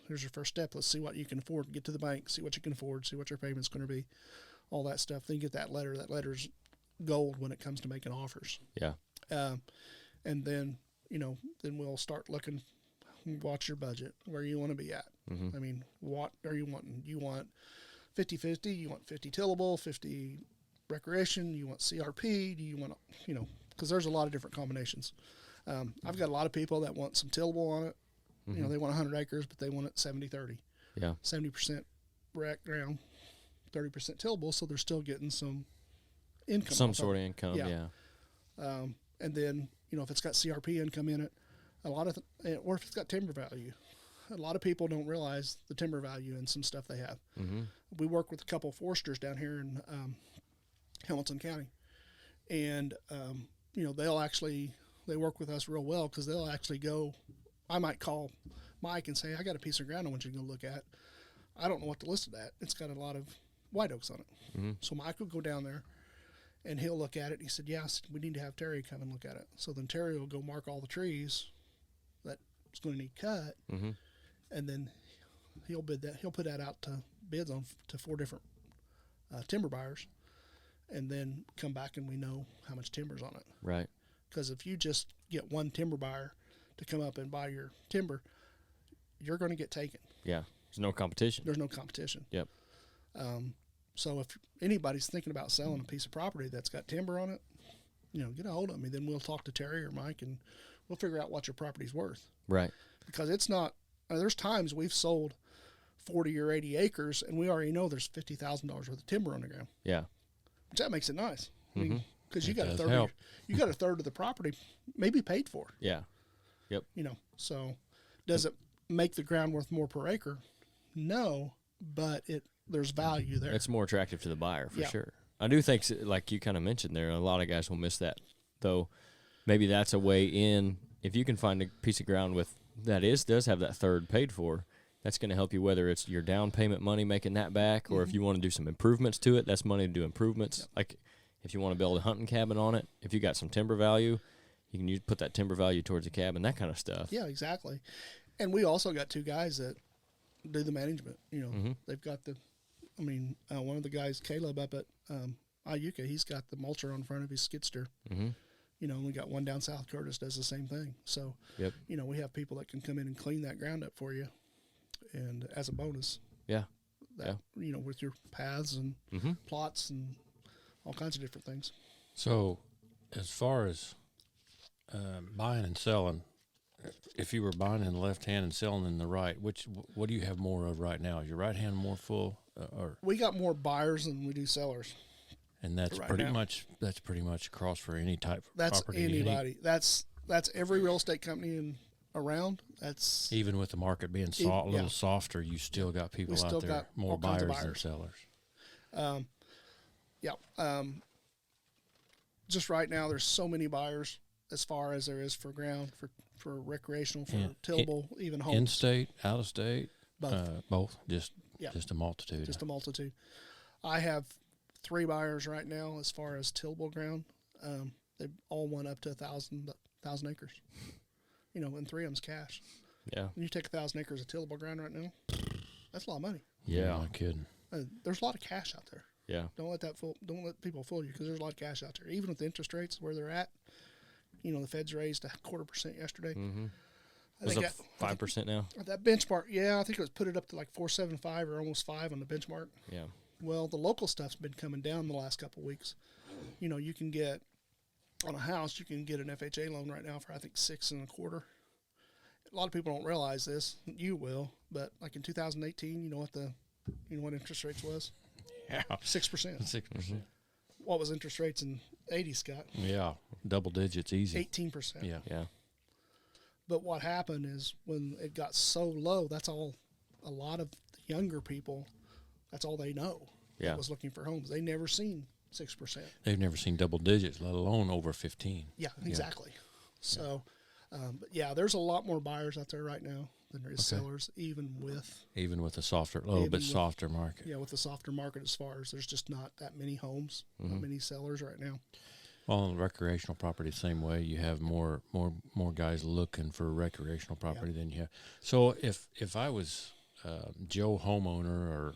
Here's your first step. Let's see what you can afford. Get to the bank, see what you can afford, see what your payment's going to be, all that stuff. Then you get that letter. That letter's gold when it comes to making offers. Yeah. And then, then we'll start looking, watch your budget, where you want to be at. I mean, what are you wanting? You want 50-50? You want 50 tillable, 50 recreation? You want CRP? Do you want, because there's a lot of different combinations. I've got a lot of people that want some tillable on it. They want 100 acres, but they want it 70-30. Yeah. 70% rec ground, 30% tillable, so they're still getting some income. Some sort of income, yeah. And then, if it's got CRP income in it, or if it's got timber value. A lot of people don't realize the timber value in some stuff they have. We work with a couple of foresters down here in Hamilton County. And, they work with us real well, because they'll actually go, I might call Mike and say, I got a piece of ground I want you to go look at. I don't know what to list it at. It's got a lot of white oaks on it. So Mike will go down there, and he'll look at it. He said, yes, we need to have Terry come and look at it. So then Terry will go mark all the trees that it's going to need cut. And then he'll bid that. He'll put that out to bids to 4 different timber buyers, and then come back and we know how much timber's on it. Right. Because if you just get one timber buyer to come up and buy your timber, you're going to get taken. Yeah. There's no competition. There's no competition. Yep. So if anybody's thinking about selling a piece of property that's got timber on it, get a hold of me. Then we'll talk to Terry or Mike, and we'll figure out what your property's worth. Right. Because it's not. There's times we've sold 40 or 80 acres, and we already know there's $50,000 worth of timber on the ground. Yeah. Which that makes it nice. I mean, because you got a third of the property maybe paid for. Yeah. Yep. So does it make the ground worth more per acre? No, but there's value there. It's more attractive to the buyer for sure. I do think, like you kind of mentioned there, a lot of guys will miss that, though. Maybe that's a way in. If you can find a piece of ground does have that third paid for, that's going to help you, whether it's your down payment money making that back, or if you want to do some improvements to it, that's money to do improvements. Yep. Like if you want to build a hunting cabin on it, if you got some timber value, you can put that timber value towards the cabin, that kind of stuff. Yeah, exactly. And we also got 2 guys that do the management. They've got one of the guys, Caleb, up at Iuka, he's got the mulcher on front of his skid steer. And we got one down south, Curtis does the same thing. So, we have people that can come in and clean that ground up for you, and as a bonus. Yeah. With your paths and plots and all kinds of different things. So, as far as buying and selling, if you were buying in the left hand and selling in the right, what do you have more of right now? Is your right hand more full? Or we got more buyers than we do sellers. And that's pretty much across for any type of that's property. Anybody. That's that's every real estate company around. That's even with the market being a little softer, you still got people out there, more buyers than sellers. Just right now, there's so many buyers as far as there is for ground, for recreational, for tillable, even homes. In-state, out-of-state, both. Just a multitude. Just a multitude. I have 3 buyers right now as far as tillable ground. They all went up to 1,000 acres. And 3 of them's cash. Yeah. When you take 1,000 acres of tillable ground right now, that's a lot of money. Yeah, no kidding. There's a lot of cash out there. Yeah. Don't let people fool you, because there's a lot of cash out there. Even with the interest rates where they're at, the Fed's raised 0.25% yesterday. Mm-hmm. Was it 5% now? That benchmark, I think it was put it up to like 4.75 or almost 5 on the benchmark. Yeah. Well, the local stuff's been coming down the last couple of weeks. You can get on a house, you can get an FHA loan right now for I think 6.25. A lot of people don't realize this. You will, but like in 2018, you know what interest rates was? Yeah, 6%. 6%. What was interest rates in '80s, Scott? Yeah, double digits, easy. 18%. Yeah. But what happened is when it got so low, that's all. A lot of the younger people, that's all they know. Yeah, was looking for homes. They never seen 6%. They've never seen double digits, let alone over 15. Yeah, exactly. So, but there's a lot more buyers out there right now than there is sellers, even with a softer market. Yeah, with the softer market, as far as there's just not that many homes, not many sellers right now. Well, on recreational property, the same way. You have more guys looking for recreational property than you have. So if I was Joe homeowner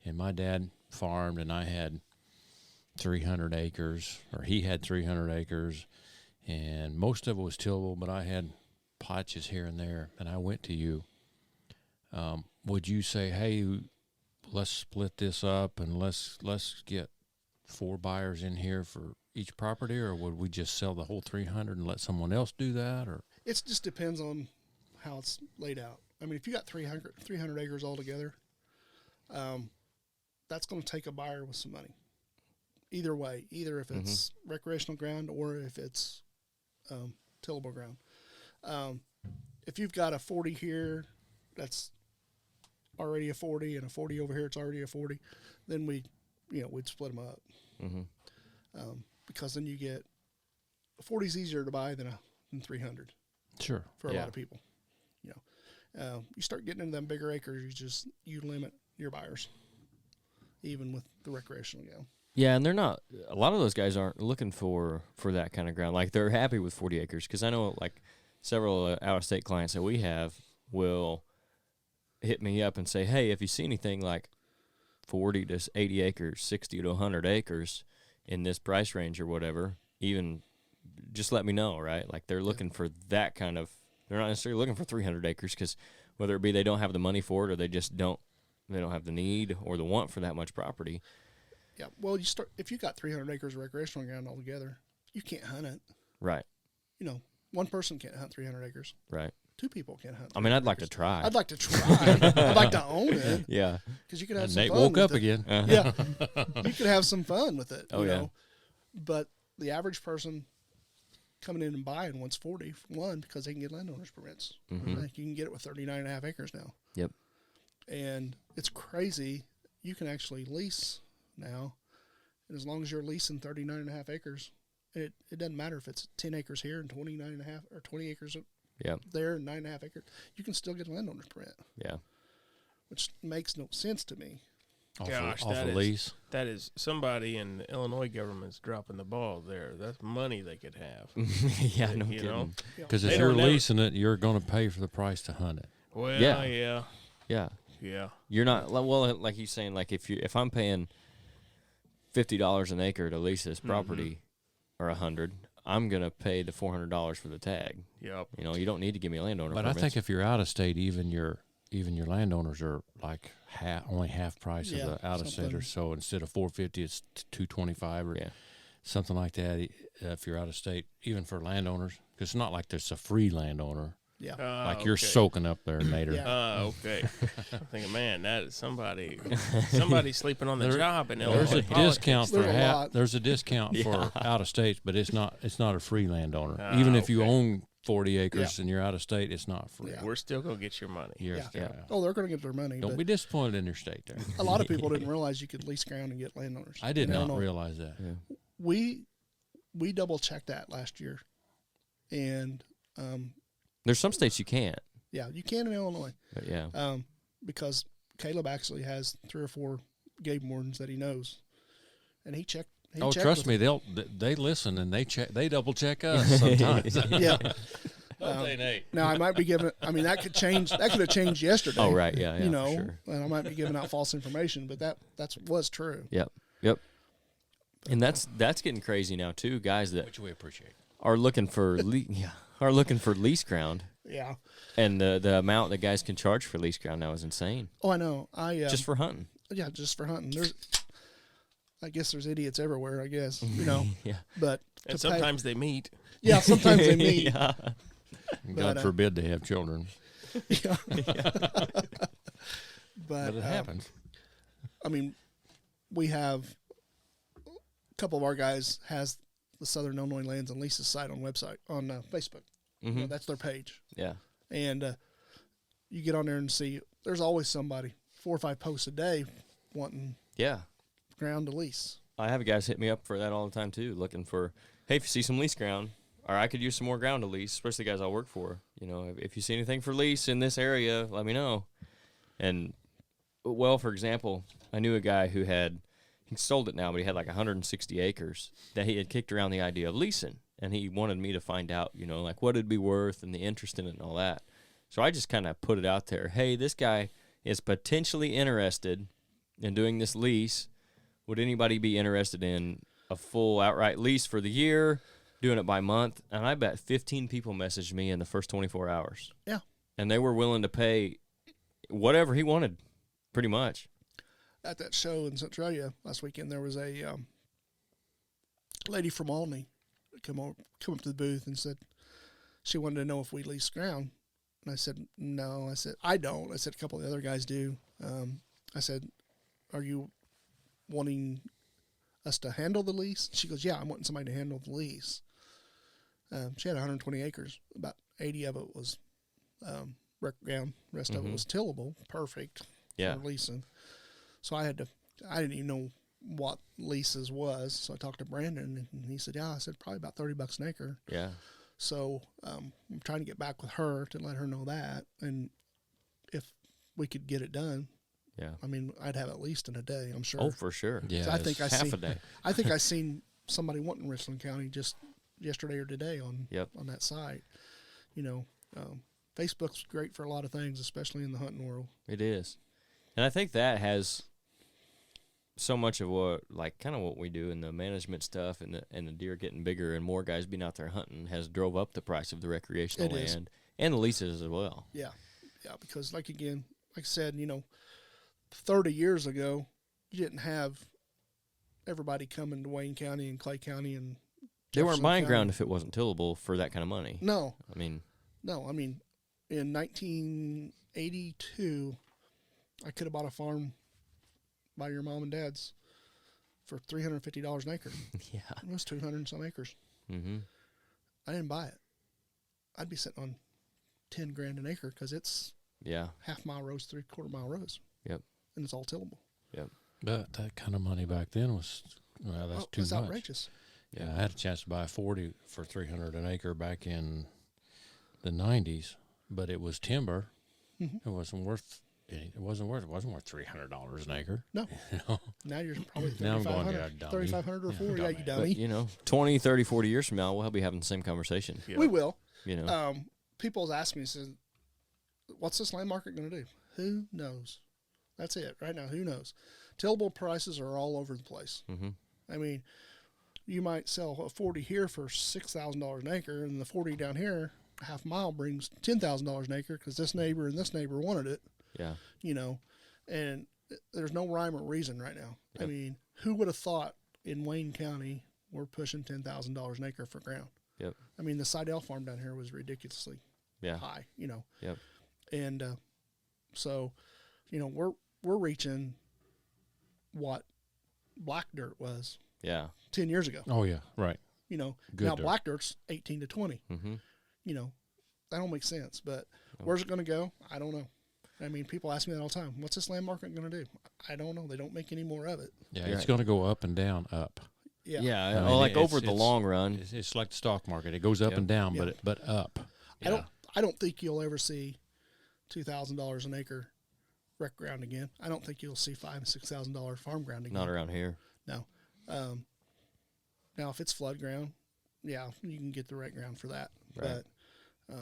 and my dad farmed and I had 300 acres, or he had 300 acres, and most of it was tillable, but I had patches here and there, and I went to you, would you say, hey, let's split this up and let's get 4 buyers in here for each property, or would we just sell the whole 300 and let someone else do that? Or it just depends on how it's laid out. I mean, if you got 300 acres altogether, that's going to take a buyer with some money. Either way, either if it's recreational ground or if it's tillable ground. If you've got a 40 here, that's already a 40, and a 40 over here, it's already a 40, then we'd split them up. Because then you get 40 is easier to buy than 300. Sure. For a lot of people, you start getting into them bigger acres, you limit your buyers, even with the recreational ground. Yeah, and a lot of those guys aren't looking for that kind of ground. Like, they're happy with 40 acres, because I know, like, several out-of-state clients that we have will hit me up and say, hey, if you see anything like 40 to 80 acres, 60 to 100 acres in this price range or whatever, even just let me know, right? Like, they're looking for that kind of – they're not necessarily looking for 300 acres, because whether it be they don't have the money for it, or they just don't have the need or the want for that much property. Yeah, well, if you got 300 acres of recreational ground altogether, you can't hunt it. Right. One person can't hunt 300 acres. Right. 2 people can't hunt. I mean, I'd like to try. I'd like to try. I'd like to own it. Yeah. Because you could have and some Nate fun woke with up it. again. Yeah. You could have some fun with it. Oh, yeah. But the average person coming in and buying wants 40, because they can get landowners permits. Like, you can get it with 39.5 acres now. Yep. And it's crazy. You can actually lease now. And as long as you're leasing 39.5 acres, it doesn't matter if it's 10 acres here and 29.5 or 20 acres there and 9.5 acres. You can still get a landowner's permit. Yeah. Which makes no sense to me. Gosh, off a lease. That is somebody in the Illinois government's dropping the ball there. That's money they could have. Yeah, no kidding. Because if you're leasing it, you're going to pay for the price to hunt it. Well, Yeah. Yeah. You're not, well, like he's saying, like, if I'm paying $50 an acre to lease this property, or $100, I'm gonna pay the $400 for the tag. Yep. You don't need to give me a landowner. But permits. I think if you're out of state, even your landowners are like only half price of the out of staters. So instead of $450, it's $225 or something like that. If you're out of state, even for landowners, because it's not like there's a free landowner. Yeah. Like you're okay. soaking up there, Nader. Yeah. Okay. I'm thinking, man, that is somebody's sleeping on the job in Illinois. There's a politics. discount for There's a lot. There's a discount for out of states, but it's not a free landowner. Even if you okay. own 40 acres and you're out of state, it's not free. Yeah. We're still gonna get your money. You're Yeah. still out. Oh, they're going to get their money. Don't but be disappointed in your state there. a lot of people didn't realize you could lease ground and get landowners. I did in not Illinois. realize that. Yeah. We double checked that last year, and There's some states you can't. yeah, you can in Illinois. But yeah. Because Caleb actually has 3 or 4 game wardens that he knows, and he checked. Oh, trust me, they listen and they double check us sometimes. Yeah. Don't they, Nate? Now I might be giving. I mean, that could change. That could have changed yesterday. Oh, right. Yeah. you know, For sure. and I might be giving out false information, but that was true. Yep. And that's getting crazy now too, guys that Which we appreciate. are looking for lease ground, Yeah. and the amount that guys can charge for lease ground now is insane. Oh, I know. Just for hunting. yeah, just for hunting. I guess there's idiots everywhere. I guess you know, Yeah. but And to pay- sometimes they meet. yeah, sometimes they meet. Yeah. God forbid they have children, Yeah. but it happens. I mean, we have a couple of our guys has the Southern Illinois Lands and Leases site on Facebook. You know, that's their page, Yeah. and you get on there and see. There's always somebody 4 or 5 posts a day wanting Yeah. ground to lease. I have guys hit me up for that all the time too, looking for, hey, if you see some lease ground, or I could use some more ground to lease, especially the guys I work for. You know, if you see anything for lease in this area, let me know. And, well, for example, I knew a guy who he sold it now, but he had like 160 acres that he had kicked around the idea of leasing. And he wanted me to find out, you know, like what it'd be worth and the interest in it and all that. So I just kind of put it out there. Hey, this guy is potentially interested in doing this lease. Would anybody be interested in a full outright lease for the year, doing it by month? And I bet 15 people messaged me in the first 24 hours. Yeah. And they were willing to pay whatever he wanted, pretty much. At that show in Centralia last weekend, there was a lady from Albany come up to the booth and said she wanted to know if we lease ground. And I said, no. I said, I don't. I said, a couple of the other guys do. I said, are you wanting us to handle the lease? She goes, yeah, I'm wanting somebody to handle the lease. She had 120 acres. About 80 of it was rec ground. The rest of it was tillable. Perfect for leasing. So I didn't even know what leases was. So I talked to Brandon, and he said, yeah. I said, probably about $30 an acre. Yeah. So I'm trying to get back with her to let her know that. And if we could get it done, Yeah. I mean, I'd have at least in a day, I'm sure. Oh, for sure. Yeah, I think half a day. I think I seen somebody wanting Richland County just yesterday or today on that site. You know, Facebook's great for a lot of things, especially in the hunting world. It is. And I think that has so much of what we do in the management stuff and the deer getting bigger and more guys being out there hunting has drove up the price of the recreational land and the leases as well. Yeah. Yeah, because like I said, 30 years ago, you didn't have everybody coming to Wayne County and Clay County and They weren't Jefferson buying County. ground if it wasn't tillable for that kind of money. No. I mean, in 1982, I could have bought a farm by your mom and dad's for $350 an acre. yeah. It was 200 and some acres. Mm-hmm. I didn't buy it. I'd be sitting on $10,000 an acre because it's half-mile rows, 3/4 mile rows. Yep. And it's all tillable. Yep. But that kind of money back then was that's too It's much. outrageous. Yeah, I had a chance to buy 40 for $300 an acre back in the 90s, but it was timber. Mm-hmm. It wasn't worth $300 an acre. No. You know? Now you're probably Now I'm going, 3,500 or Yeah, 4. Yeah, you But, dummy. 20, 30, 40 years from now, we'll be having the same conversation. Yeah. We will. People's ask me, says, what's this land market going to do? Who knows? That's it. Right now, who knows? Tillable prices are all over the place. Mm-hmm. I mean, you might sell a 40 here for $6,000 an acre, and the 40 down here, half mile, brings $10,000 an acre because this neighbor and this neighbor wanted it. Yeah. And there's no rhyme or reason right now. Yep. I mean, who would have thought in Wayne County we're pushing $10,000 an acre for ground? Yep. I mean, the Seidel farm down here was ridiculously high, you know. Yep. And so, you know, we're reaching what black dirt was Yeah. 10 years ago. Oh yeah, right. You know, Good now dirt. black dirt's 18 to 20. Mm-hmm. You know, that don't make sense. But where's it going to go? I don't know. I mean, people ask me that all the time. What's this land market going to do? I don't know. They don't make any more of it. Yeah, You're it's right. going to go up and down, up. Yeah. Yeah. I mean, like it's- over the it's- long run. It's like the stock market. It goes up Yep. and down, Yep. but up. I don't think you'll ever see $2,000 an acre rec ground again. I don't think you'll see $5,000 and $6,000 farm ground again. Not around here. No. Now, if it's flood ground, yeah, you can get the rec ground for that. Right. But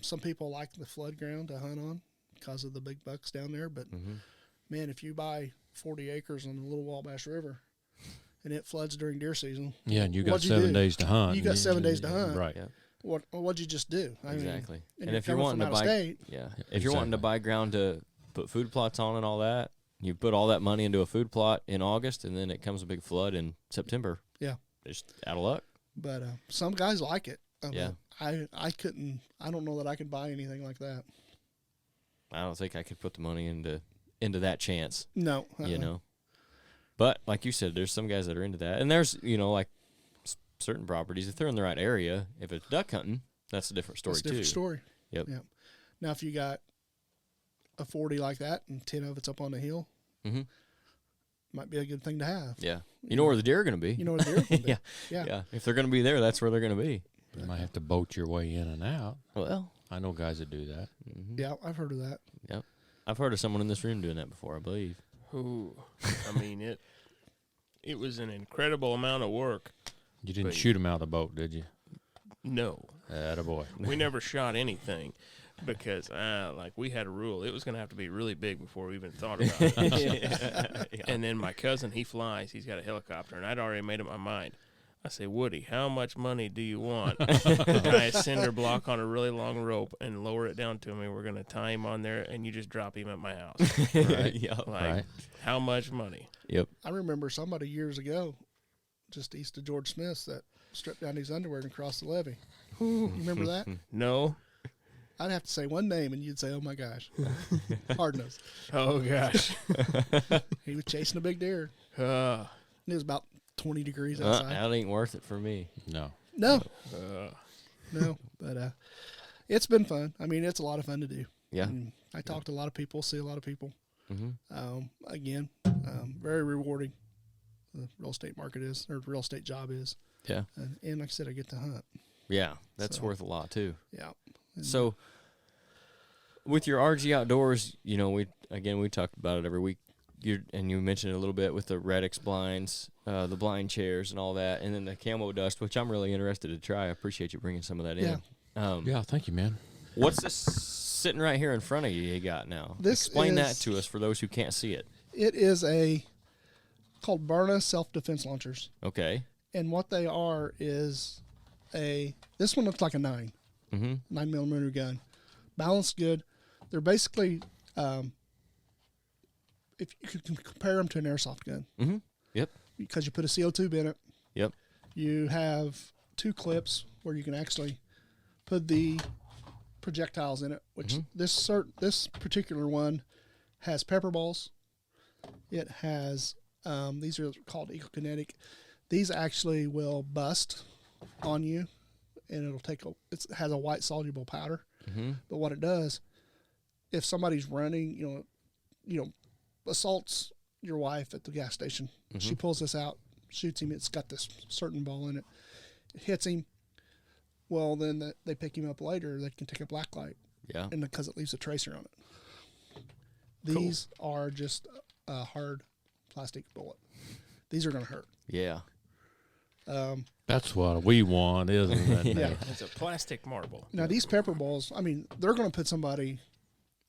some people like the flood ground to hunt on because of the big bucks down there. But Mm-hmm. man, if you buy 40 acres on the Little Wabash River and it floods during deer season, Yeah, and you got what'd you 7 do? days to hunt. You got 7 days to hunt. Right. Yeah. what'd you just do? I mean, Exactly. and if you're you're coming wanting from to out of buy, state, yeah, if you're wanting to buy ground to put food plots on and all that, you put all that money into a food plot in August, and then it comes a big flood in September. Yeah. Just out of luck. but some guys like it. Yeah. I couldn't. I don't know that I could buy anything like that. I don't think I could put the money into that chance. No, You know. But like you said, there's some guys that are into that, and there's like certain properties if they're in the right area. If it's duck hunting, that's a different story That's a different too. story. Yep. Now, if you got a 40 like that and 10 of it's up on the hill, Mm-hmm. might be a good thing to have. Yeah. You know where the deer are going to be. You know where the deer can be. Yeah. Yeah. Yeah. If they're going to be there, that's where they're going to be. You might have to boat your way in and out. Well. I know guys that do that. Mm-hmm. Yeah, I've heard of that. Yep. I've heard of someone in this room doing that before, I believe. Ooh, I mean it was an incredible amount of work. You didn't But- shoot him out of the boat, did you? No, Attaboy. we never shot anything because like we had a rule. It was going to have to be really big before we even thought about it. Yeah. And then my cousin, he flies. He's got a helicopter, and I'd already made up my mind. I say, Woody, how much money do you want to tie a cinder block on a really long rope and lower it down to me? We're going to tie him on there, and you just drop him at my house. Right. Yeah. Like, Right. how much money? Yep. I remember somebody years ago, just east of George Smith's, that stripped down his underwear and crossed the levee. You remember that? No. I'd have to say one name, and you'd say, "Oh my gosh, hard nose." Oh, gosh. He was chasing a big deer. Uh, It was about 20 degrees outside. That ain't worth it for me. No. No, uh, no, but it's been fun. I mean, it's a lot of fun to do. Yeah. And I talk to a lot of people, see a lot of people. Mm-hmm. Again, very rewarding. The real estate market is, or the real estate job is. Yeah. And like I said, I get to hunt. Yeah. That's So- worth a lot too. Yeah. And So, with your RG Outdoors, we talked about it every week. You mentioned it a little bit with the Redix blinds, the blind chairs, and all that, and then the camo dust, which I'm really interested to try. I appreciate you bringing some of that in. Yeah, thank you, man. What's this sitting right here in front of you got now? This Explain that is- to us for those who can't see it. it is called Byrna self-defense launchers. Okay. And what they are is this one looks like a 9 Mm-hmm. 9mm gun. Balanced good. They're basically, if you could compare them to an airsoft gun, Mm-hmm. Yep. because you put a CO tube in it. Yep. You have 2 clips where you can actually put the projectiles in it, which this particular one has pepper balls. It has, these are called Ecokinetic. These actually will bust on you, and it has a white soluble powder. Mm-hmm. But what it does, if somebody's running, assaults your wife at the gas station, she pulls this out, shoots him. It's got this certain ball in it. It hits him. Well, then they pick him up later. They can take a black light, Yeah. and because it leaves a tracer on it. These are just a hard plastic bullet. These are going to hurt. Yeah. That's what we want, isn't it? Yeah. it's a plastic marble. Now, these pepper balls, I mean, they're going to put somebody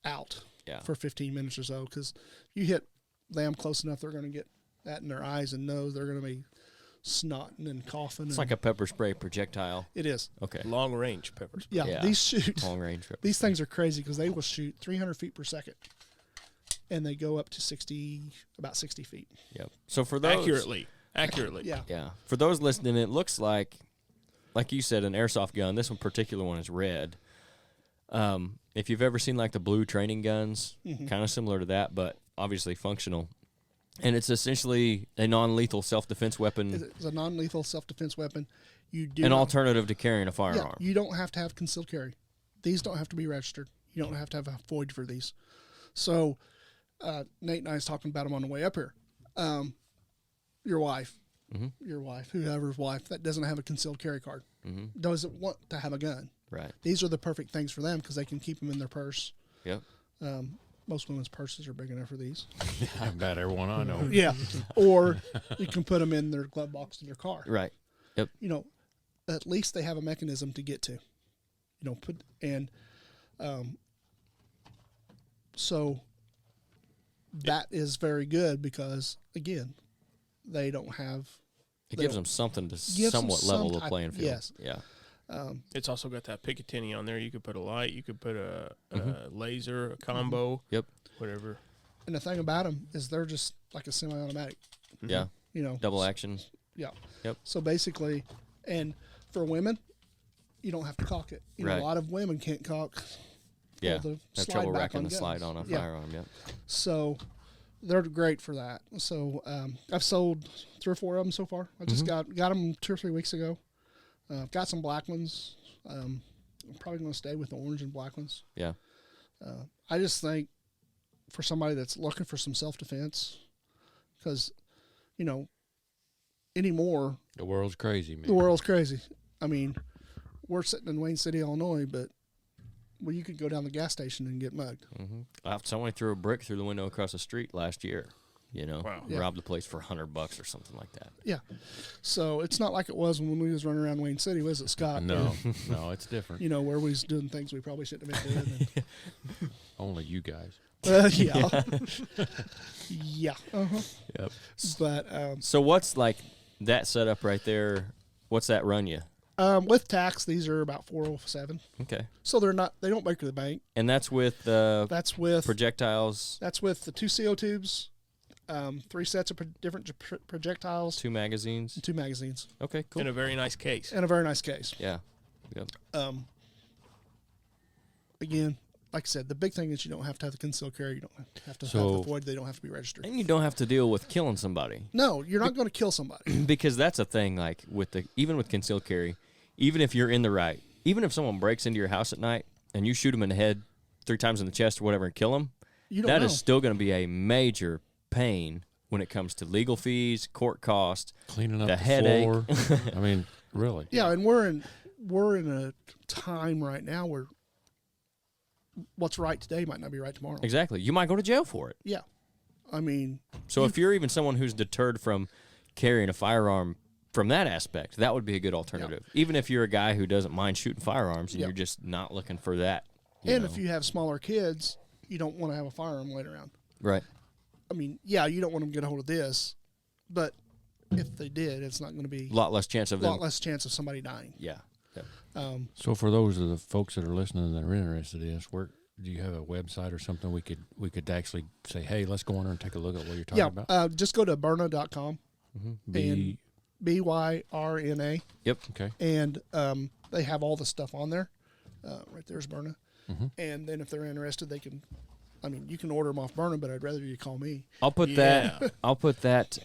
out Yeah. for 15 minutes or so, because you hit them close enough, they're going to get that in their eyes and nose. They're going to be snotting and coughing. It's like a pepper spray projectile. It is. Okay. Long range pepper spray. Yeah, Yeah. these shoot. Long range pepper. These things are crazy because they will shoot 300 feet per second, and they go up to about 60 feet. Yep. So for those Accurately. Yeah. Yeah. For those listening, it looks like you said, an airsoft gun. This one particular one is red. If you've ever seen like the blue training guns, Mm-hmm. kind of similar to that, but obviously functional. And it's essentially a non-lethal self-defense weapon, It's a non-lethal self-defense weapon. You do an not- alternative to carrying a Yeah, firearm. you don't have to have concealed carry. These don't have to be registered. You don't have to have a FOID for these. So Nate and I was talking about them on the way up here. Your wife, whoever's wife that doesn't have a concealed carry card, doesn't want to have a gun. Right. These are the perfect things for them because they can keep them in their purse. Yep. Most women's purses are big enough for these. I bet everyone I know. Yeah. Or you can put them in their glove box in their car. Right. Yep. You know, at least they have a mechanism to get to. You know, so that is very good because again, they don't have. It they gives don't- them something to gives them somewhat level some the type- playing field. yes. Yeah. It's also got that Picatinny on there. You could put a light. You could put a laser, a combo. Yep. Whatever. And the thing about them is they're just like a semi-automatic. Yeah. You know, Double action. Yeah. Yep. So basically, and for women, you don't have to cock it. You know, Right. a lot of women can't cock. Yeah. the Have slide trouble back racking on the guns. slide on a Yeah. firearm. Yep. So they're great for that. So I've sold 3 or 4 of them so far. I just got them 2 or 3 weeks ago. Got some black ones. I'm probably going to stay with the orange and black ones. Yeah. I just think for somebody that's looking for some self-defense, because, you know, anymore, The world's crazy, man. the world's crazy. I mean, we're sitting in Wayne City, Illinois, but well, you could go down the gas station and get mugged. Somebody threw a brick through the window across the street last year. You know, Wow. Yeah. robbed the place for $100 or something like that. Yeah. So it's not like it was when we was running around Wayne City, was it, Scott? No, no, it's different. You know, where we was doing things we probably shouldn't have been doing. Only you guys. Yeah. Yeah. Uh-huh. Yep. But So what's like that setup right there? What's that run you? with tax, these are about 407. Okay. So they don't break the bank. And that's with That's with projectiles, That's with the 2 CO tubes, 3 sets of different projectiles, 2 magazines. and 2 magazines, Okay, cool. In a very nice case. and a very nice case. Yeah. Yep. Again, like I said, the big thing is you don't have to have the concealed carry. You don't have to have So- the void. They don't have to be registered. And you don't have to deal with killing somebody. No, you're not going to kill somebody. Because that's a thing, like even with concealed carry, even if you're in the right, even if someone breaks into your house at night and you shoot them in the head 3 times in the chest or whatever and kill them, You don't that know. is still going to be a major pain when it comes to legal fees, court costs, Cleaning up the the headache. floor. I mean, really. Yeah, and we're in a time right now where what's right today might not be right tomorrow. Exactly. You might go to jail for it. Yeah, I mean, So if you're even someone who's deterred from carrying a firearm from that aspect, that would be a good alternative. Even if you're a guy who doesn't mind shooting firearms and Yeah. you're just not looking for that. and if you have smaller kids, you don't want to have a firearm laying around. Right. I mean, yeah, you don't want them to get a hold of this, but if they did, it's not going to be A lot less chance of a lot them. less chance of somebody dying. Yeah. So for those of the folks that are listening that are interested in this, where do you have a website or something we could actually say, hey, let's go on there and take a look at what you're talking about? Just go to Byrna.com, B. BYRNA, Yep. Okay. and they have all the stuff on there. Right there's Byrna. And then if they're interested, they can. I mean, you can order them off Byrna, but I'd rather you call me. I'll put Yeah. that. I'll put that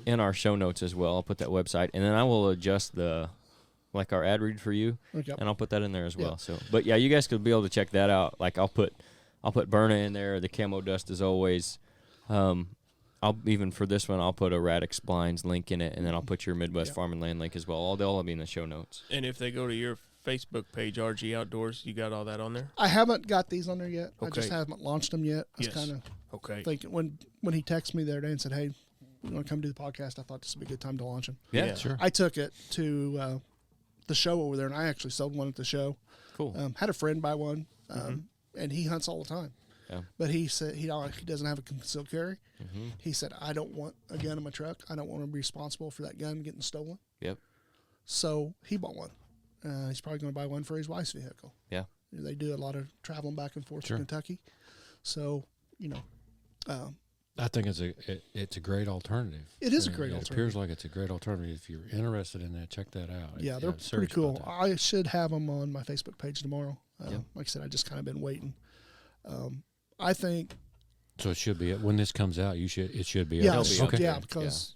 in our show notes as well. I'll put that website, and then I will adjust our ad read for you, Okay. and I'll put that in there as well. Yeah. So, but yeah, you guys could be able to check that out. Like I'll put Byrna in there. The camo dust as always. I'll even for this one, I'll put a Radix Blinds link in it, and then I'll put your Midwest Yeah. Farm and Land link as well. They'll all be in the show notes. And if they go to your Facebook page, RG Outdoors, you got all that on there? I haven't got these on there yet. I just Okay. haven't launched them yet. I was Yes. kind of Okay. thinking when he texted me the other day and said, "Hey, we want to come do the podcast," I thought this would be a good time to launch them. Yeah. Sure. I took it to the show over there, and I actually sold one at the show. Cool. Had a friend buy one, and he hunts all the time. Yeah. But he said he doesn't have a concealed carry. He said, "I don't want a gun in my truck. I don't want to be responsible for that gun getting stolen." Yep. So he bought one. He's probably going to buy one for his wife's vehicle. Yeah. They do a lot of traveling back and forth Sure. to Kentucky. So, I think it's a great alternative. It is a great It alternative. appears like it's a great alternative. If you're interested in that, check that out. yeah, they're I'm pretty serious cool. about that. I should have them on my Facebook page tomorrow. Like I said, I just kind of been waiting. I think. So it should be when this comes out. It should be. Yeah, out. It'll be out yeah, there.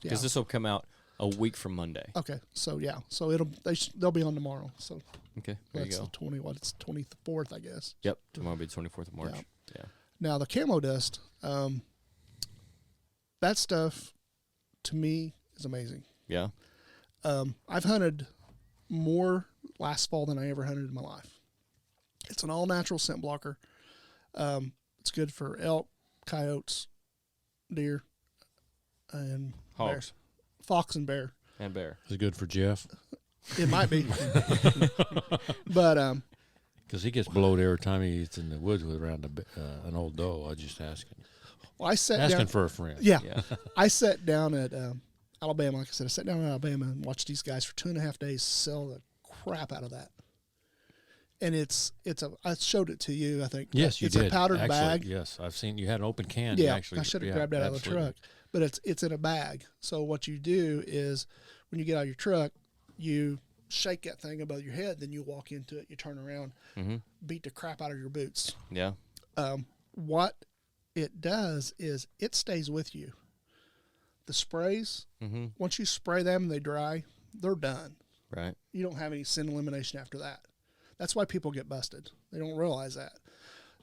because this will come out a week from Monday. Okay, so they'll be on tomorrow. So Okay, there you that's go. the 24th, I guess. Yep, tomorrow will be the 24th of March. Yeah. Now the camo dust, that stuff, to me, is amazing. Yeah. I've hunted more last fall than I ever hunted in my life. It's an all-natural scent blocker. It's good for elk, coyotes, deer, and Hogs. bears. Fox and bear. And bear. Is it good for Jeff? It might be. But because he gets blowed every time he's in the woods with around an old doe. I was just asking. well, I sat Asking down. for a friend. Yeah, Yeah. I sat down at Alabama. Like I said, I sat down in Alabama and watched these guys for 2.5 days sell the crap out of that. And I showed it to you, I think. Yes, you it's did. It's a powdered Actually, bag. Yes, I've seen you had an open can. Yeah, actually, I should have yeah, grabbed that out of the absolutely. truck. But it's in a bag. So what you do is when you get out of your truck, you shake that thing above your head, then you walk into it, you turn around, beat the crap out of your boots. Yeah. What it does is it stays with you. The sprays, once you spray them and they dry, they're done. Right. You don't have any scent elimination after that. That's why people get busted. They don't realize that.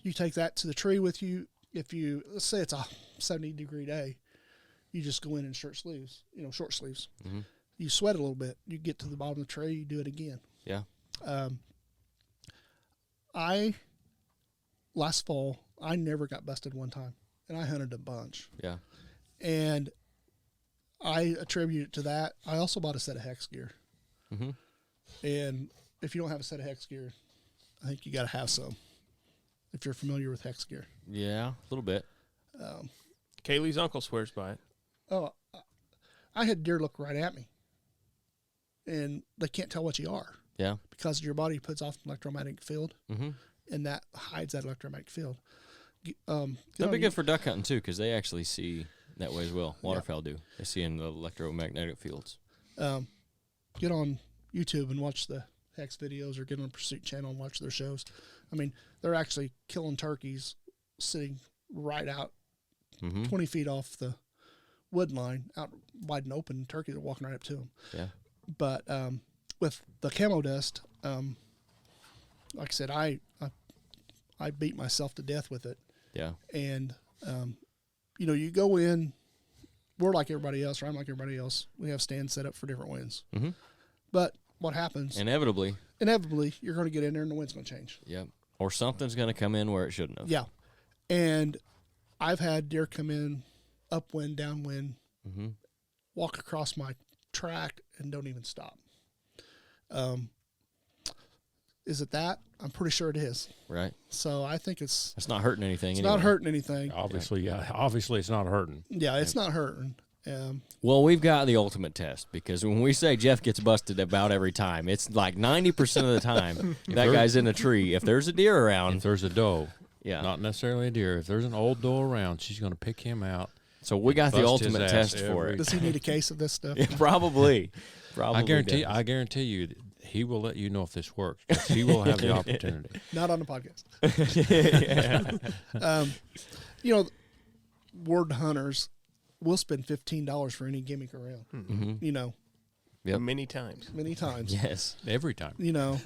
You take that to the tree with you. Let's say it's a 70-degree day, you just go in short sleeves. You sweat a little bit. You get to the bottom of the tree, you do it again. Yeah. Last fall, I never got busted one time, and I hunted a bunch. Yeah. And I attribute it to that. I also bought a set of hex gear. And if you don't have a set of hex gear, I think you got to have some. If you're familiar with hex gear. Yeah, a little bit. Kaylee's uncle swears by it. Oh, I had deer look right at me, and they can't tell what you are. Yeah. Because your body puts off an electromagnetic field, Mm-hmm. and that hides that electromagnetic field. That'd be good for duck hunting too, because they actually see that way as well. Waterfowl do. They see in the electromagnetic fields. Get on YouTube and watch the hex videos, or get on Pursuit Channel and watch their shows. I mean, they're actually killing turkeys sitting right out 20 feet off the wood line, out wide and open. Turkeys are walking right up to them. Yeah. But with the camo dust, like I said, I beat myself to death with it. Yeah. And, you go in, we're like everybody else, or I'm like everybody else. We have stands set up for different winds. But what happens? Inevitably, you're going to get in there and the wind's going to change. Yep. Or something's going to come in where it shouldn't have. Yeah. And I've had deer come in upwind, downwind, walk across my track and don't even stop. Is it that? I'm pretty sure it is. Right. So I think it's not hurting anything. It's anyway. not hurting anything. Obviously, yeah. Obviously, it's not hurting. Yeah, it's not hurting. Well, we've got the ultimate test, because when we say Jeff gets busted about every time, it's like 90% of the time that guy's in a tree. If there's a deer around, If there's a doe, yeah, not necessarily a deer. If there's an old doe around, she's going to pick him out. so we got the Bust his ultimate ass test for it. Does he need a case of this stuff? Yeah, probably. I guarantee does. you, he will let you know if this works. 'Cause he will have the opportunity. Not on the podcast. Yeah. Word hunters will spend $15 for any gimmick around. Yep. Many times. Many times. Yes. Every time.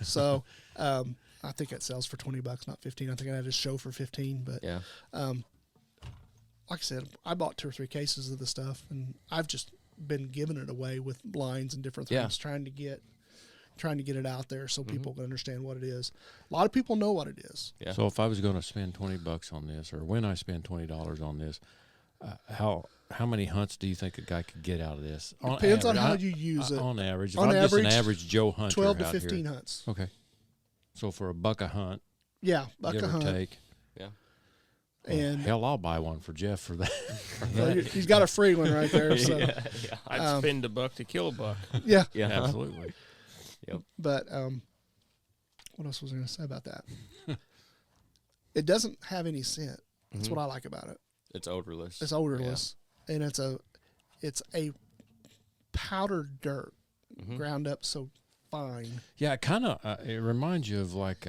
So I think it sells for $20, not 15. I think I had a show for 15, but Yeah. like I said, I bought 2 or 3 cases of the stuff, and I've just been giving it away with lines and different things, trying to get it out there so people can understand what it is. A lot of people know what it is. Yeah. So if I was going to spend $20 on this, or when I spend $20 on this, how many hunts do you think a guy could get out of this? Depends on how you use it. On average, if On I'm just an average, average Joe hunter 12 to out 15 here. hunts. Okay. So for $1 a hunt, Yeah, buck give a or hunt. take. Yeah. And hell, I'll buy one for Jeff for that. well, he's got a free one right there. So Yeah. I'd spend $1 to kill a buck. yeah. Yeah. Absolutely. But what else was I going to say about that? It doesn't have any scent. That's what I like about it. It's odorless. It's odorless, and it's a powdered dirt ground up so fine. Yeah, it kind of it reminds you of like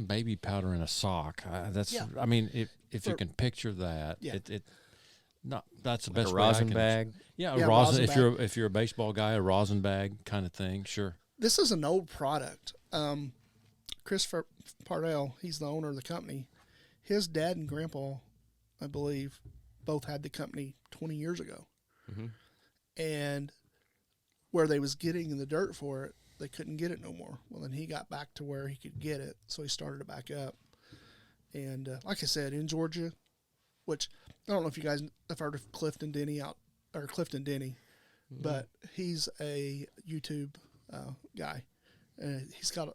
baby powder in a sock. That's. Yeah. I mean, if you can picture that, Yeah. that's the Like best a way I rosin can- bag. Yeah, a Yeah, rosin. rosin If you're a baseball guy, a rosin bag kind of thing. Sure. This is an old product. Christopher Pardell, he's the owner of the company. His dad and grandpa, I believe, both had the company 20 years ago. Mm-hmm. And where they was getting the dirt for it, they couldn't get it no more. Well, then he got back to where he could get it, so he started it back up. And like I said, in Georgia, which I don't know if you guys have heard of Clifton Denny, but he's a YouTube guy, and he's got a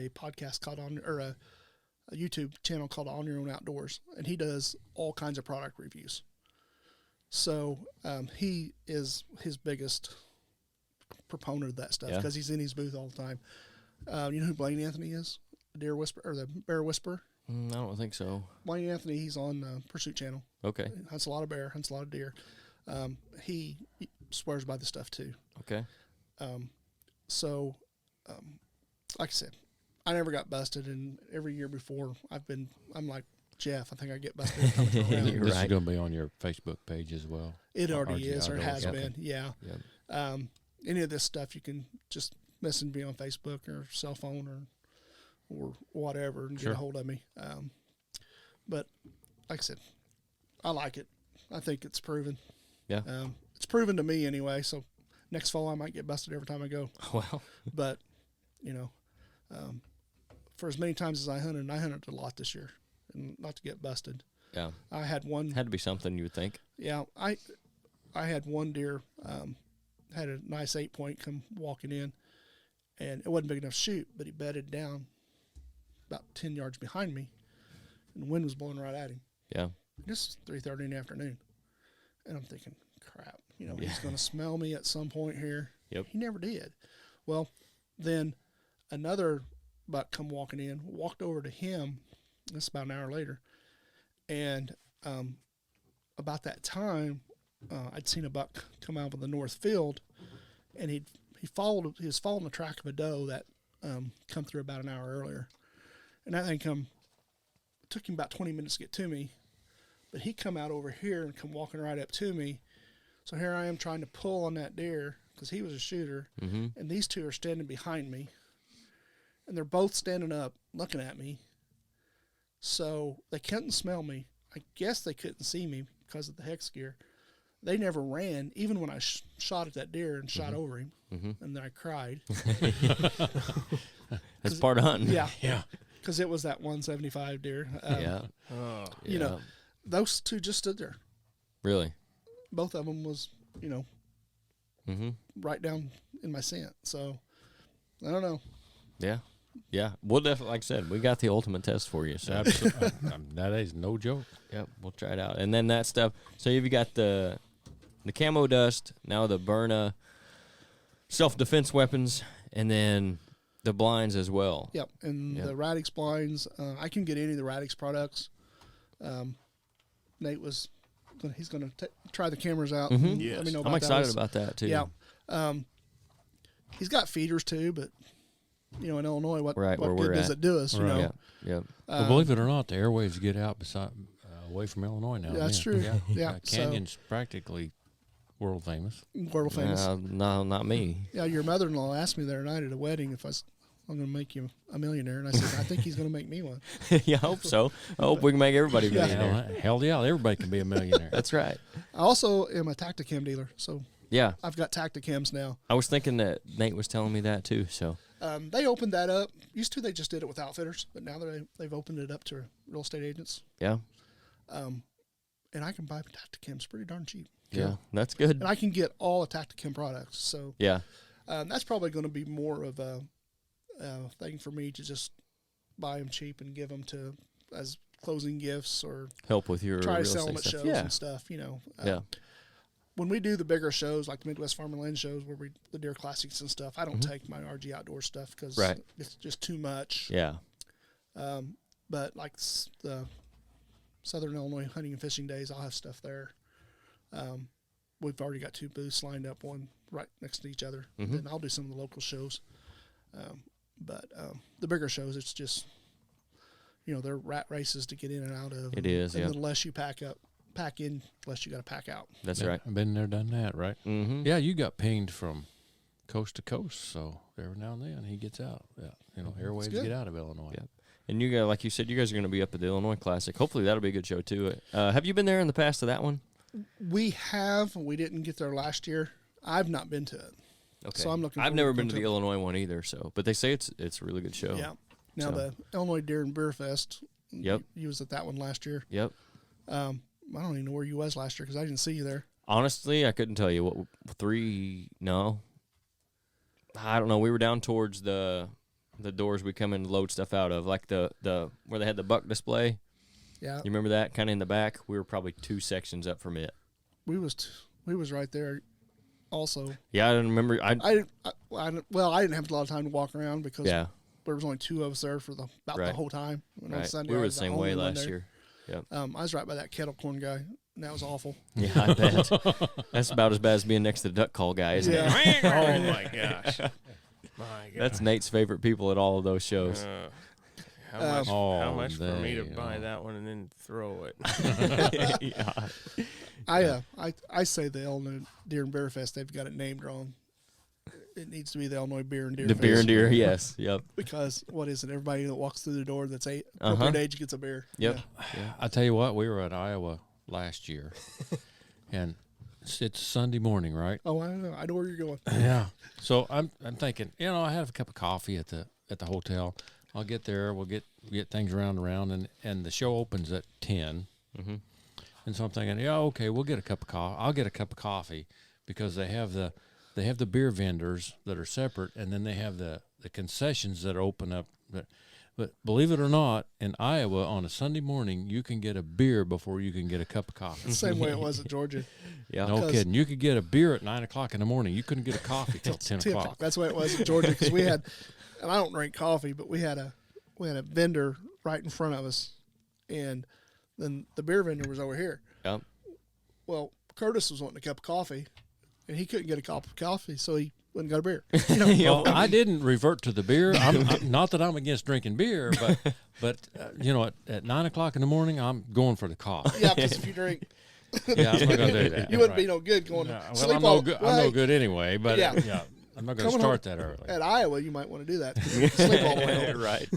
podcast called a YouTube channel called On Your Own Outdoors, and he does all kinds of product reviews. So he is his biggest proponent of that stuff because he's in his booth all the time. You know who Blaine Anthony is? The Deer Whisperer or the Bear Whisperer? I don't think so. Blaine Anthony, he's on Pursuit Channel. Okay. Hunts a lot of bear, hunts a lot of deer. He swears by the stuff too. Okay. So, like I said, I never got busted, and every year before I'm like Jeff. I think I get busted every time I turn around. You're This right. is going to be on your Facebook page as well. It already RHO is, or it has Outdoors. been. Yeah. Yep. Any of this stuff you can just message me on Facebook or cell phone or whatever and Sure. get a hold of me. But like I said, I like it. I think it's proven. Yeah. It's proven to me anyway. So next fall I might get busted every time I go. Well. But for as many times as I hunted a lot this year, and not to get busted. Yeah. I had one. Had to be something you would think. Yeah, I had one deer had a nice 8-point come walking in, and it wasn't big enough to shoot, but he bedded down about 10 yards behind me, and the wind was blowing right at him. Yeah. This is 3:30 in the afternoon, and I'm thinking, crap, he's Yeah. going to smell me at some point here. Yep. He never did. Well, then another buck come walking in, walked over to him. This is about an hour later, and about that time, I'd seen a buck come out of the north field, and he was following the track of a doe that come through about an hour earlier, and that thing took him about 20 minutes to get to me, but he come out over here and come walking right up to me. So here I am trying to pull on that deer because he was a shooter, Mm-hmm. and these two are standing behind me, and they're both standing up looking at me. So they couldn't smell me. I guess they couldn't see me because of the hex gear. They never ran, even when I shot at that deer and shot over him, and then I cried. That's part of hunting. Yeah, Yeah. because it was that 175 deer. Yeah. Oh, You know, those two just stood there. Really. Both of them was, Mm-hmm. right down in my scent. So I don't know. Yeah. Yeah. We'll definitely, like I said, we got the ultimate test for you. So Absolutely. That is no joke. yep, we'll try it out. And then that stuff. So you've got the camo dust, now the Byrna self-defense weapons, and then the blinds as well. Yep, and Yep. the Radix blinds. I can get any of the Radix products. Nate he's going to try the cameras out. Mhm. And Yes. let me know about I'm excited those. about that too. Yeah. He's got feeders too, but in Illinois, what Right, where good we're does at. it do us? You Right. know, Yeah. Yeah. Well, believe it or not, the airwaves get out away from Illinois now. Yeah, that's true. Yeah. Yeah, so- Canyon's practically world famous. world famous. No, not me. Yeah, your mother-in-law asked me the other night at a wedding if I'm going to make you a millionaire, and I said I think he's going to make me one. Yeah, I hope so. I hope we can make everybody a Yeah. millionaire. Hell yeah, everybody can be a millionaire. That's right. I also am a Tacticam dealer, so Yeah. I've got Tacticams now. I was thinking that Nate was telling me that too. So They opened that up. Used to they just did it with outfitters, but now they've opened it up to real estate agents. yeah. And I can buy Tacticams pretty darn cheap. Yeah. That's good. And I can get all the Tacticam products. So Yeah. that's probably going to be more of a thing for me to just buy them cheap and give them as closing gifts or Help with your try real to sell them estate at stuff. shows Yeah. and stuff. Yeah. When we do the bigger shows like the Midwest Farm and Land shows where the Deer Classics and stuff, I don't take my RG Outdoor stuff because Right. it's just too much. Yeah. But like the Southern Illinois Hunting and Fishing Days, I'll have stuff there. We've already got 2 booths lined up, one right next to each other. Mhm. Then I'll do some of the local shows. But the bigger shows, it's just, they're rat races to get in and out of. It is, and yeah. the less you pack in, less you got to pack out. That's Yeah, right. I've been there, done that, right? Mm-hmm. Yeah, you got pinged from coast to coast, so every now and then he gets out. Yeah, airways good. get out of Illinois. Yeah. And you got, like you said, you guys are going to be up at the Illinois Classic. Hopefully that'll be a good show too. Have you been there in the past to that one? We have. We didn't get there last year. I've not been to it. Okay. So I'm looking. I've forward never to been to going the Illinois one either. So, but they say it's a really good show. Yeah. Now So. the Illinois Deer and Beer Fest. Yep. You was at that one last year. Yep. I don't even know where you was last year because I didn't see you there. Honestly, I couldn't tell you what 3. No, I don't know. We were down towards the doors we come in to load stuff out of, like the where they had the buck display. Yeah. You remember that? Kind of in the back. We were probably 2 sections up from it. We was right there. Also. Yeah, I don't remember. I didn't have a lot of time to walk around because Yeah. there was only 2 of us there for about Right. the whole time. And on Right. Sunday, We I were the was same only way one last there. year. Yep. I was right by that kettle corn guy, and that was awful. Yeah, I bet. That's about as bad as being next to the duck call guy, isn't Yeah. it? Oh my gosh. My God. That's Nate's favorite people at all of those shows. How much for me to they, buy that one and then throw it? Yeah. I say the Illinois Deer and Beer Fest. They've got it named wrong. It needs to be the Illinois Beer and Deer. The Fest. beer and deer, yes. Yep. Because what is it? Everybody that walks through the door that's Uh-huh. appropriate age gets a beer. Yep. Yeah. I tell you what, we were at Iowa last year, and it's Sunday morning, right? Oh, I know. I know where you're going. Yeah. So I'm thinking, I have a cup of coffee at the hotel. I'll get there. We'll get things around, and the show opens at 10. Mm-hmm. And so I'm thinking, yeah, okay, we'll get a cup of coffee. I'll get a cup of coffee because they have the beer vendors that are separate, and then they have the concessions that open up. But believe it or not, in Iowa on a Sunday morning, you can get a beer before you can get a cup of coffee. The same way it was at Georgia. Yeah. No kidding. You could get a beer at 9 o'clock in the morning. You couldn't get a coffee till 10 o'clock. That's the way it was at Georgia because we had, and I don't drink coffee, but we had a vendor right in front of us, and then the beer vendor was over here. Yep. Well, Curtis was wanting a cup of coffee, and he couldn't get a cup of coffee, so he went and got a beer. Well, I didn't revert to the beer. I'm not that I'm against drinking beer, but at 9 o'clock in the morning, I'm going for the coffee. Yeah, because if you drink, Yeah, I'm not going to do that. you wouldn't be Right. no good going Yeah, to well, sleep I'm all no good. I'm no good anyway. But Yeah. I'm not going to Coming start home that early. At Iowa, you might want to do that. Sleep all the way home. Right.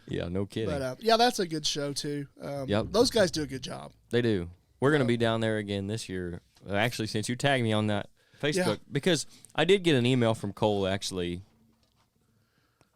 Yeah, no kidding. But yeah, that's a good show too. Yep. Those guys do a good job. They do. We're going to be down there again this year. Actually, since you tagged me on that Facebook, Yeah. because I did get an email from Cole actually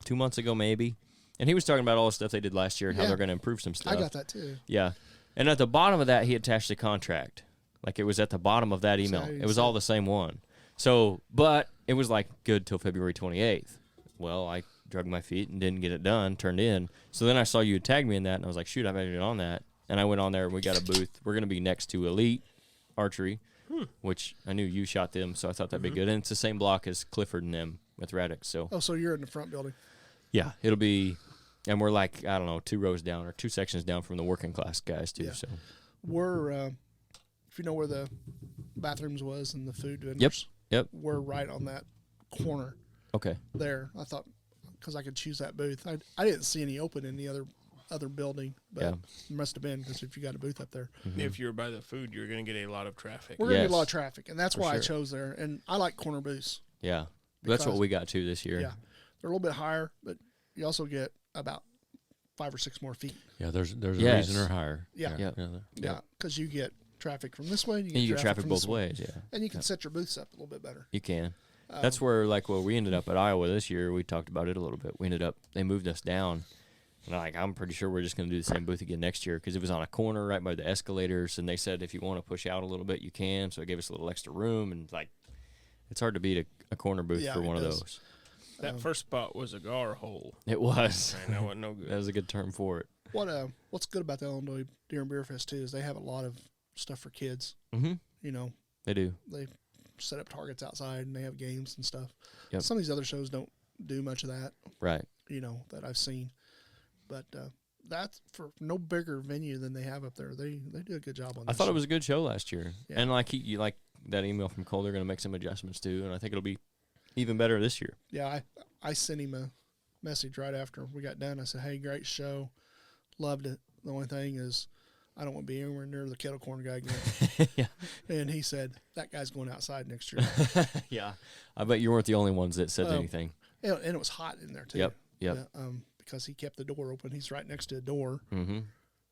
2 months ago maybe, and he was talking about all the stuff they did last year and how Yeah. they're going to improve some stuff. I got that too. Yeah. And at the bottom of that, he attached a contract. Like, it was at the bottom of that email. I didn't It was see all it. the same one. So, but it was like good till February 28th. Well, I drug my feet and didn't get it done, turned in. So then I saw you tag me in that, and I was like, shoot, I've been on that. And I went on there, and we got a booth. We're going to be next to Elite Archery, which I knew you shot them, so I thought that'd be good. And it's the same block as Clifford and them with Radix. So, Oh, so you're in the front building. yeah, it'll be, and we're like, I don't know, 2 rows down or 2 sections down from the working class guys, too. Yeah. So, We're, if you know where the bathrooms was and the food vendors. Yep. We're right on that corner okay. there. I thought because I could choose that booth. I didn't see any open in the other building, but Yeah. it must have been because if you got a booth up there, If you're by the food, you're going to get a lot of traffic. we're gonna get a lot Yes. of traffic, and that's For why I sure. chose there. And I like corner booths. Yeah. That's what Because- we got, too, this year. Yeah, they're a little bit higher, but you also get about 5 or 6 more feet. Yeah, there's a Yes. reason they're higher. Yeah. Yeah. Yeah, because you get traffic from this way, and And you get traffic from both this way. ways, yeah. And you can set your booths up a little bit better. You can. That's where, like, we ended up at Iowa this year. We talked about it a little bit. They moved us down. And, I'm pretty sure we're just going to do the same booth again next year because it was on a corner right by the escalators. And they said if you want to push out a little bit, you can. So it gave us a little extra room. And, it's hard to beat a corner booth Yeah, for it one of does. those. That first spot was a gar hole. It was. And that wasn't no good. That was a good term for it. What's good about the Illinois Deer and Beer Fest too is they have a lot of stuff for kids. Mm-hmm. You know, They do. they set up targets outside and they have games and stuff. Yep. Some of these other shows don't do much of that, Right. that I've seen. But that's for no bigger venue than they have up there. They do a good job on that. I thought it was a good show last year. Yeah. And, you like that email from Cole, they're going to make some adjustments, too. And I think it'll be even better this year. Yeah, I sent him message right after we got done. I said, "Hey, great show, loved it. The only thing is, I don't want to be anywhere near the kettle corn guy again." Yeah. And he said, "That guy's going outside next year." Yeah. I bet you weren't the only ones that said anything. And it was hot in there too. Yep. Yeah, because he kept the door open. He's right next to a door, and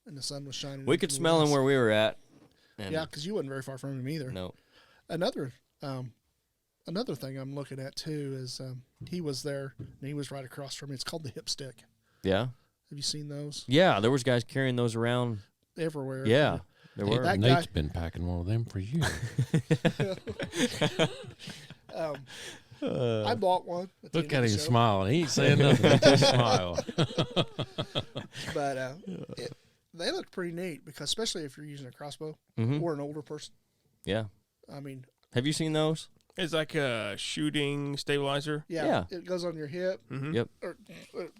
the sun was shining. We could smell him where we were at. Yeah, because you wasn't very far from him either. No. Another thing I'm looking at too is he was there and he was right across from me. It's called the hip stick. Yeah. Have you seen those? Yeah, there was guys carrying those around everywhere? Yeah, there were. That Nate's guy, been packing one of them for years. I bought one. Look at him smiling. He ain't saying nothing. He just smile. But they look pretty neat because especially if you're using a crossbow or an older person. Yeah. I mean, have you seen those? It's like a shooting stabilizer. Yeah. It goes on your hip. Yep. Or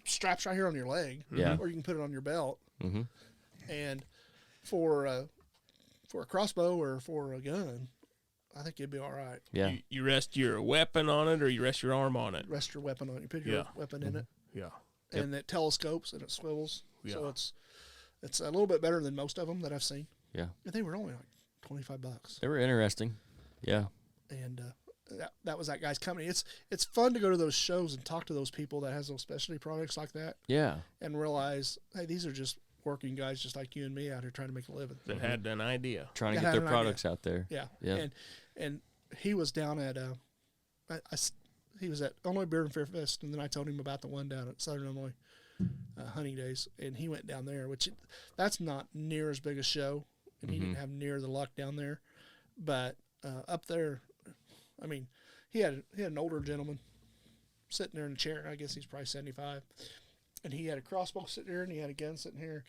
straps right here on your leg. Yeah. Or you can put it on your belt. And for a crossbow or for a gun, I think it'd be all right. Yeah. You rest your weapon on it, or you rest your arm on it. Rest your weapon on it. You put your weapon in it. Yeah. And it telescopes and it swivels. Yeah. So it's a little bit better than most of them that I've seen. Yeah. And they were only like $25. They were interesting. Yeah. And that was that guy's company. It's fun to go to those shows and talk to those people that has those specialty products like that. Yeah. And realize, hey, these are just working guys just like you and me out here trying to make a living. That had an idea. Trying to get their products out there. Yeah. Yeah. And he was down at he was at Illinois Beer and Fair Fest, and then I told him about the one down at Southern Illinois Hunting Days, and he went down there, that's not near as big a show, and he didn't have near the luck down there, but up there, I mean, he had an older gentleman sitting there in a chair. I guess he's probably 75, and he had a crossbow sitting here, and he had a gun sitting here,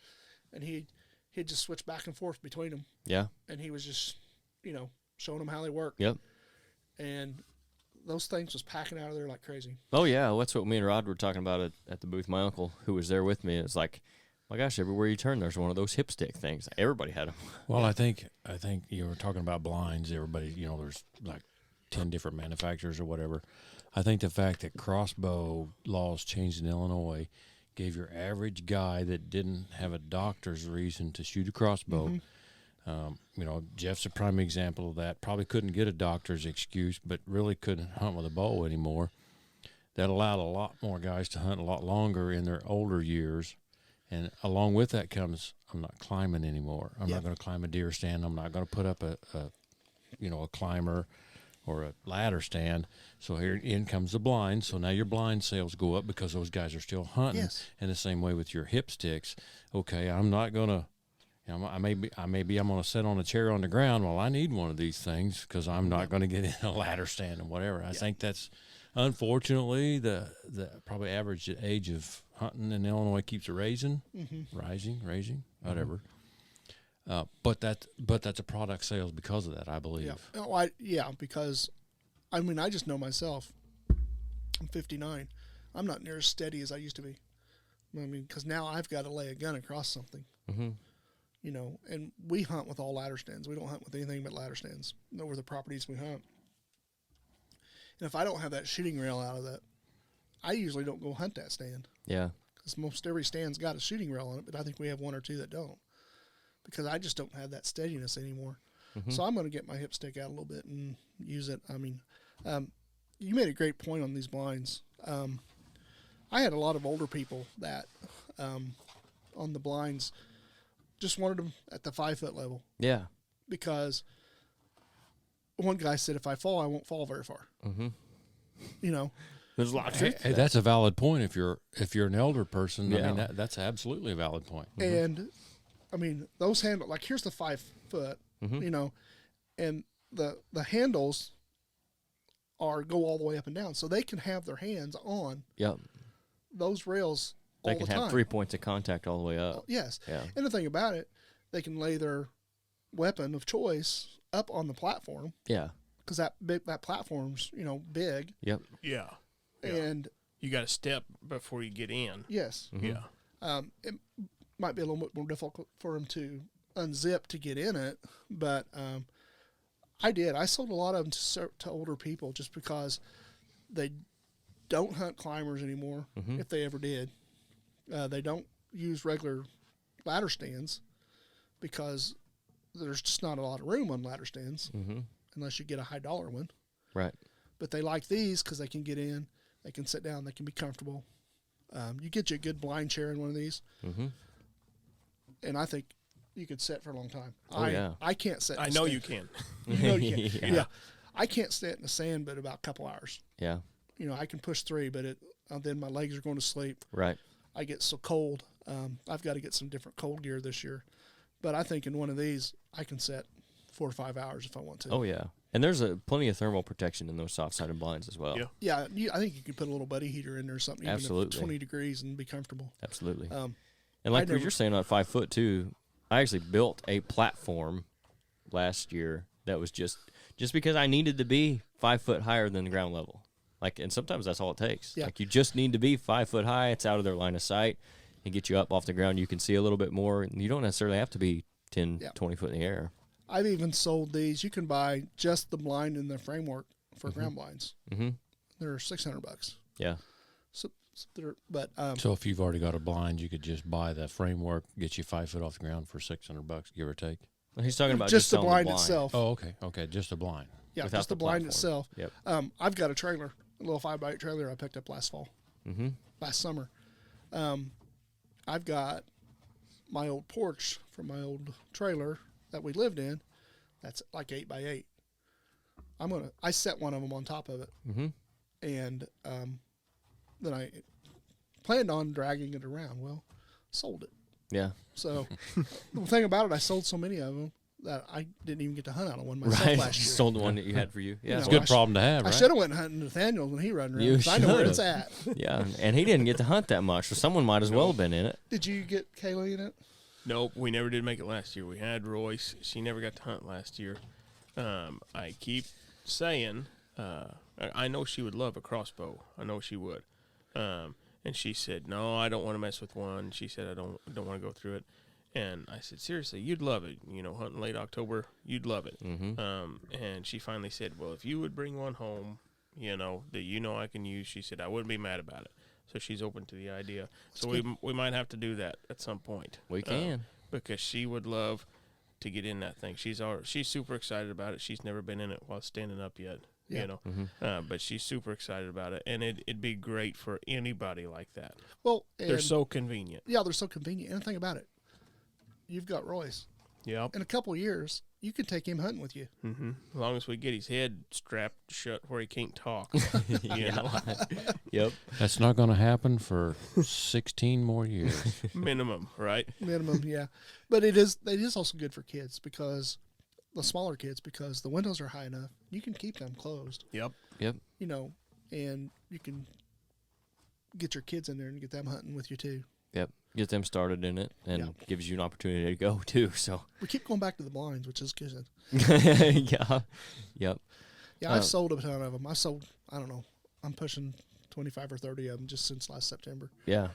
and he'd just switch back and forth between them. Yeah. And he was just, showing them how they work. Yep. And those things was packing out of there like crazy. Oh, yeah. That's what me and Rod were talking about at the booth. My uncle, who was there with me, it's like, my gosh, everywhere you turn, there's one of those hip stick things. Everybody had them. Well, I think you were talking about blinds. Everybody, there's like 10 different manufacturers or whatever. I think the fact that crossbow laws changed in Illinois gave your average guy that didn't have a doctor's reason to shoot a crossbow. Jeff's a prime example of that. Probably couldn't get a doctor's excuse, but really couldn't hunt with a bow anymore. That allowed a lot more guys to hunt a lot longer in their older years. And along with that comes, I'm not climbing anymore. I'm not going to climb a deer stand. I'm not going to put up a climber or a ladder stand. So here in comes the blind. So now your blind sales go up because those guys are still hunting. Yes. And the same way with your hip sticks. Okay, I'm not going to. I'm going to sit on a chair on the ground. Well, I need one of these things because I'm not going to get in a ladder stand and whatever. I think that's, unfortunately, the probably average age of hunting in Illinois keeps rising, whatever. But that's a product sales because of that, I believe. Because, I just know myself. I'm 59. I'm not near as steady as I used to be. Because now I've got to lay a gun across something. And we hunt with all ladder stands. We don't hunt with anything but ladder stands over the properties we hunt. And if I don't have that shooting rail out of that, I usually don't go hunt that stand. Yeah. Because most every stand's got a shooting rail on it, but I think we have one or two that don't. Because I just don't have that steadiness anymore. So I'm going to get my hip stick out a little bit and use it. You made a great point on these blinds. I had a lot of older people that on the blinds just wanted them at the 5 foot level. Yeah. Because one guy said, if I fall, I won't fall very far. There's a lot of truth. Hey, that's a valid point. If you're an elder person, that's absolutely a valid point. And those handles, like here's the 5 foot, and the handles go all the way up and down, so they can have their hands on those rails. They can have 3 points of contact all the way up. Yes. Yeah. And the thing about it, they can lay their weapon of choice up on the platform. Yeah. Because that platform's, big. Yep. Yeah. And you got to step before you get in. Yes. Yeah. It might be a little bit more difficult for them to unzip to get in it, but I sold a lot of them to older people just because don't hunt climbers anymore, if they ever did. They don't use regular ladder stands because there's just not a lot of room on ladder stands unless you get a high dollar one. Right. But they like these because they can get in, they can sit down, they can be comfortable. You get you a good blind chair in one of these, and I think you could sit for a long time. I can't sit. I know you can. You know you can. Yeah. I can't sit in the sand but about a couple hours. Yeah. You know, I can push 3, but then my legs are going to sleep. Right. I get so cold. I've got to get some different cold gear this year. But I think in one of these, I can sit 4 or 5 hours if I want to. Oh, yeah. And there's plenty of thermal protection in those soft-sided blinds as well. Yeah. Yeah, I think you could put a little buddy heater in there or something. Absolutely. Even if 20 degrees and be comfortable. Absolutely. And like you're saying on 5 foot, too, I actually built a platform last year that was just because I needed to be 5 foot higher than the ground level. Like, and sometimes that's all it takes. Yeah. Like, you just need to be 5 foot high. It's out of their line of sight. And get you up off the ground. You can see a little bit more. And you don't necessarily have to be 10, 20 foot in the air. I've even sold these. You can buy just the blind and the framework for ground blinds. They're $600. Yeah. So if you've already got a blind, you could just buy the framework, get you 5 foot off the ground for $600, give or take. Well, he's talking about just the selling blind itself. Oh, okay, just a blind. Yeah, without just the blind itself. Yep. I've got a trailer, a little 5x8 trailer I picked up last fall, last summer. I've got my old porch from my old trailer that we lived in. That's like 8x8. I set one of them on top of it, and then I planned on dragging it around. Well, sold it. Yeah. So the thing about it, I sold so many of them that I didn't even get to hunt out of one myself Right. last year. Sold the one that you had for you. Yeah. It's a good problem to have, I right? should have went hunting Nathaniel when he run around. You 'cause I know where should've. it's at. Yeah. And he didn't get to hunt that much, so someone might as well have been in it. Did you get Kaylee in it? Nope, we never did make it last year. We had Royce. She never got to hunt last year. I keep saying, I know she would love a crossbow. I know she would. And she said, no, I don't want to mess with one. She said, I don't want to go through it. And I said, seriously, you'd love it. You know, hunting late October, you'd love it. And she finally said, well, if you would bring one home, that I can use, she said, I wouldn't be mad about it. So she's open to the idea. So we might have to do that at some point. We can. Because she would love to get in that thing. She's super excited about it. She's never been in it while standing up yet. But she's super excited about it, and it'd be great for anybody like that. Well, they're so convenient. Yeah, they're so convenient. And the thing about it, you've got Royce. Yep. In a couple of years, you can take him hunting with you. As long as we get his head strapped shut where he can't talk. Yep. That's not going to happen for 16 more years. Minimum, right? Minimum, yeah. But it is also good for kids because the smaller kids because the windows are high enough. You can keep them closed. Yep. And you can get your kids in there and get them hunting with you too. Yep. Get them started in it and gives you an opportunity to go too. So we keep going back to the blinds, which is good. Yeah. Yep. Yeah, I've sold a ton of them. I sold, I don't know, I'm pushing 25 or 30 of them just since last September. Yeah.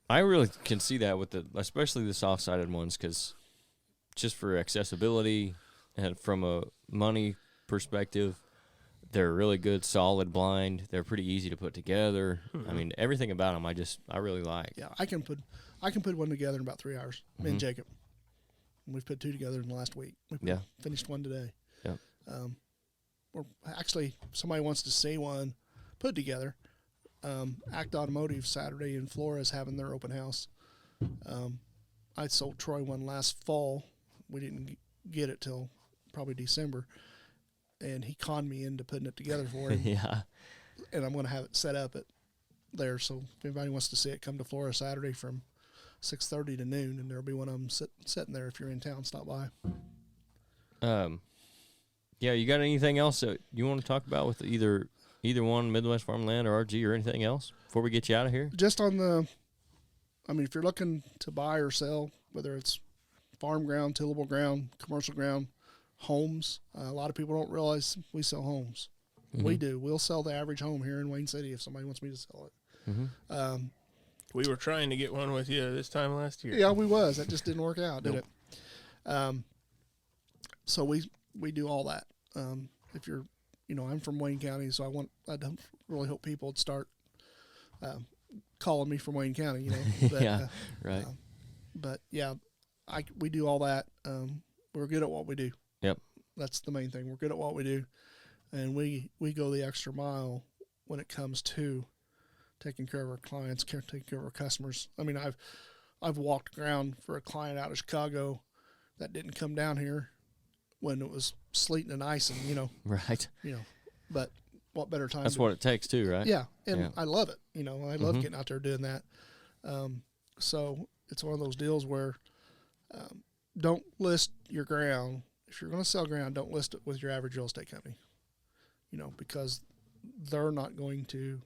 I really can see that with especially the soft-sided ones because just for accessibility and from a money perspective, they're a really good, solid blind. They're pretty easy to put together. I mean, everything about them I really like. Yeah, I can put one together in about 3 hours. Me and Jacob. And we've put 2 together in the last week. We finished one today. Yeah. Or actually, somebody wants to see one put together. Act Automotive Saturday in Florida is having their open house. I sold Troy one last fall. We didn't get it till probably December. And he conned me into putting it together for him. Yeah. And I'm going to have it set up there. So if anybody wants to see it, come to Florida Saturday from 6:30 to noon, and there'll be one of them sitting there. If you're in town, stop by. Yeah, you got anything else that you want to talk about with either one, Midwest Farmland or RG or anything else before we get you out of here? Just on if you're looking to buy or sell, whether it's farm ground, tillable ground, commercial ground, homes. A lot of people don't realize we sell homes. We do. We'll sell the average home here in Wayne City if somebody wants me to sell it. We were trying to get one with you this time last year. Yeah, we was. That just didn't work out, did it? So we do all that. If you're, I'm from Wayne County, so I don't really hope people would start calling me from Wayne County, But, Yeah, right. But yeah, we do all that. We're good at what we do. Yep. That's the main thing. We're good at what we do, and we go the extra mile when it comes to taking care of our clients, taking care of our customers. I mean, I've walked ground for a client out of Chicago that didn't come down here when it was sleeting and icing, Right. But what better time? That's what it takes too, right? Yeah, and Yeah. I love it. I love getting out there doing that. So it's one of those deals where don't list your ground. If you're going to sell ground, don't list it with your average real estate company. Because they're not going to.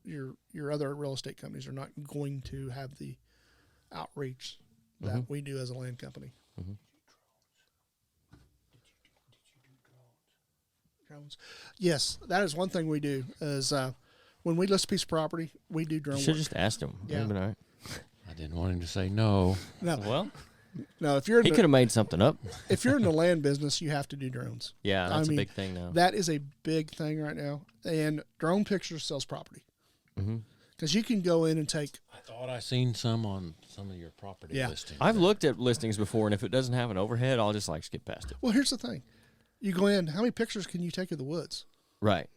Your other real estate companies are not going to have the outreach that we do as a land company. Mm-hmm. Drones. Yes, that is one thing we do. Is when we list a piece of property, we do drone Should work. just asked him. Yeah. All right. I didn't want him to say no. No, Well, if you're he could have made something up. if you're in the land business, you have to do drones. Yeah, that's a big thing now. That is a big thing right now, and drone pictures sells property Mm-hmm. because you can go in and take. I thought I seen some on some of your property Yeah. listings. I've looked at listings before, and if it doesn't have an overhead, I'll just skip past it. Well, here's the thing: you go in. How many pictures can you take of the woods? Right.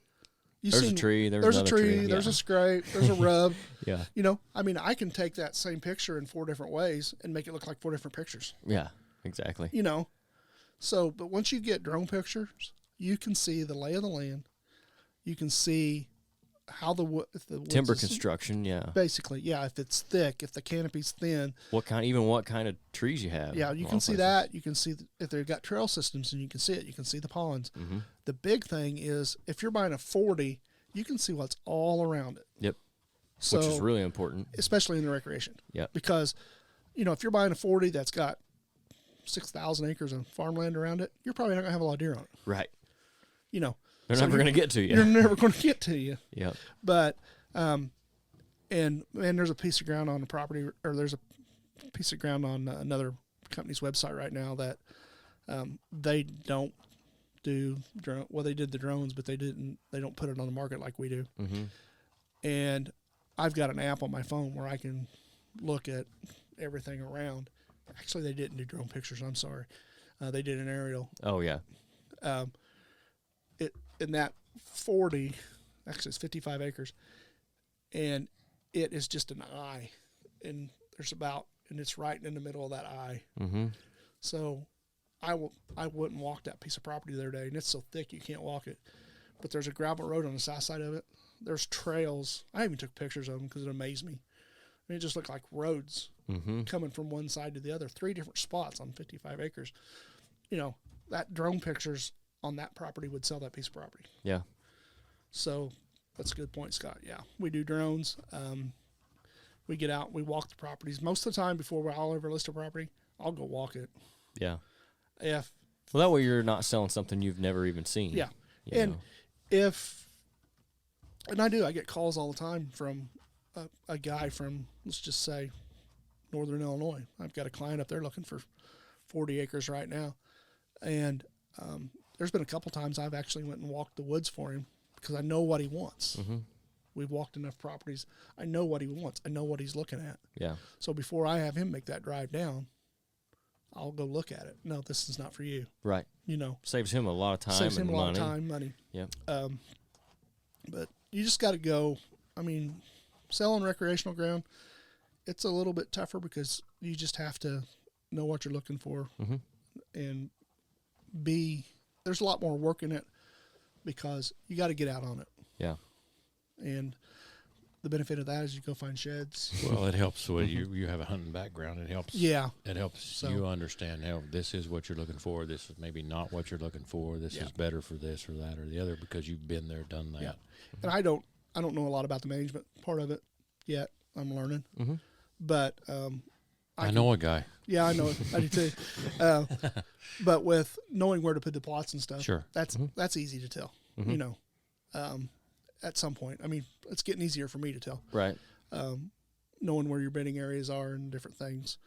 You've There's seen- a tree. There's There's a another tree. There's yeah. a scrape. There's a rub. Yeah. I can take that same picture in 4 different ways and make it look like 4 different pictures. Yeah. Exactly. So, but once you get drone pictures, you can see the lay of the land. You can see how the woods Timber is- construction. Yeah. Basically, yeah. If it's thick, if the canopy's thin, What kind of trees you have. yeah, in you a lot can of see places. that. You can see if they've got trail systems, and you can see it. You can see the ponds. Mm-hmm. The big thing is if you're buying a 40, you can see what's all around it. Yep. So, Which is really important. especially in the recreation. Yep. Because, if you're buying a 40 that's got 6,000 acres of farmland around it, you're probably not gonna have a lot of deer on it. Right. They're They're never going to get to you. You're never going to get to you. Yep. But, and there's a piece of ground on the property, or there's a piece of ground on another company's website right now that they don't do drone. Well, they did the drones, but they don't put it on the market like we do. Mm-hmm. And I've got an app on my phone where I can look at everything around. Actually, they didn't do drone pictures. I'm sorry. They did an aerial. Oh, yeah. In that 40, actually it's 55 acres, and it is just an eye, and it's right in the middle of that eye. Mm-hmm. So I went and walked that piece of property the other day, and it's so thick you can't walk it. But there's a gravel road on the south side of it. There's trails. I even took pictures of them because it amazed me. I mean, it just looked like roads Mm-hmm. coming from one side to the other, 3 different spots on 55 acres. That drone pictures on that property would sell that piece of property. Yeah. So that's a good point, Scott. Yeah, we do drones. We get out, we walk the properties. Most of the time before I'll ever list a property, I'll go walk it. Yeah. If Well, that way you're not selling something you've never even seen. Yeah. you And know. I get calls all the time from a guy from, let's just say, Northern Illinois. I've got a client up there looking for 40 acres right now. And there's been a couple times I've actually went and walked the woods for him because I know what he wants. Mm-hmm. We've walked enough properties. I know what he wants. I know what he's looking at. Yeah. So before I have him make that drive down, I'll go look at it. No, this is not for you. Right. Saves him a lot of time Saves him and a lot money. of time, money. Yeah. But you just got to go. I mean, selling recreational ground, it's a little bit tougher because you just have to know what you're looking for, Mm-hmm. and there's a lot more work in it because you got to get out on it. Yeah. And the benefit of that is you go find sheds. Well, it helps when you have a hunting background. It helps. Yeah. It helps So- you understand, this is what you're looking for. This is maybe not what you're looking for. This Yeah. is better for this or that or the other because you've been there, done that. Yeah. And I don't know a lot about the management part of it yet. I'm learning. Mm-hmm. But I know a guy. yeah, I know it. I do too. But with knowing where to put the plots and stuff, Sure. that's easy to tell. Mhm. At some point. I mean, it's getting easier for me to tell. Right. Knowing where your bedding areas are and different things.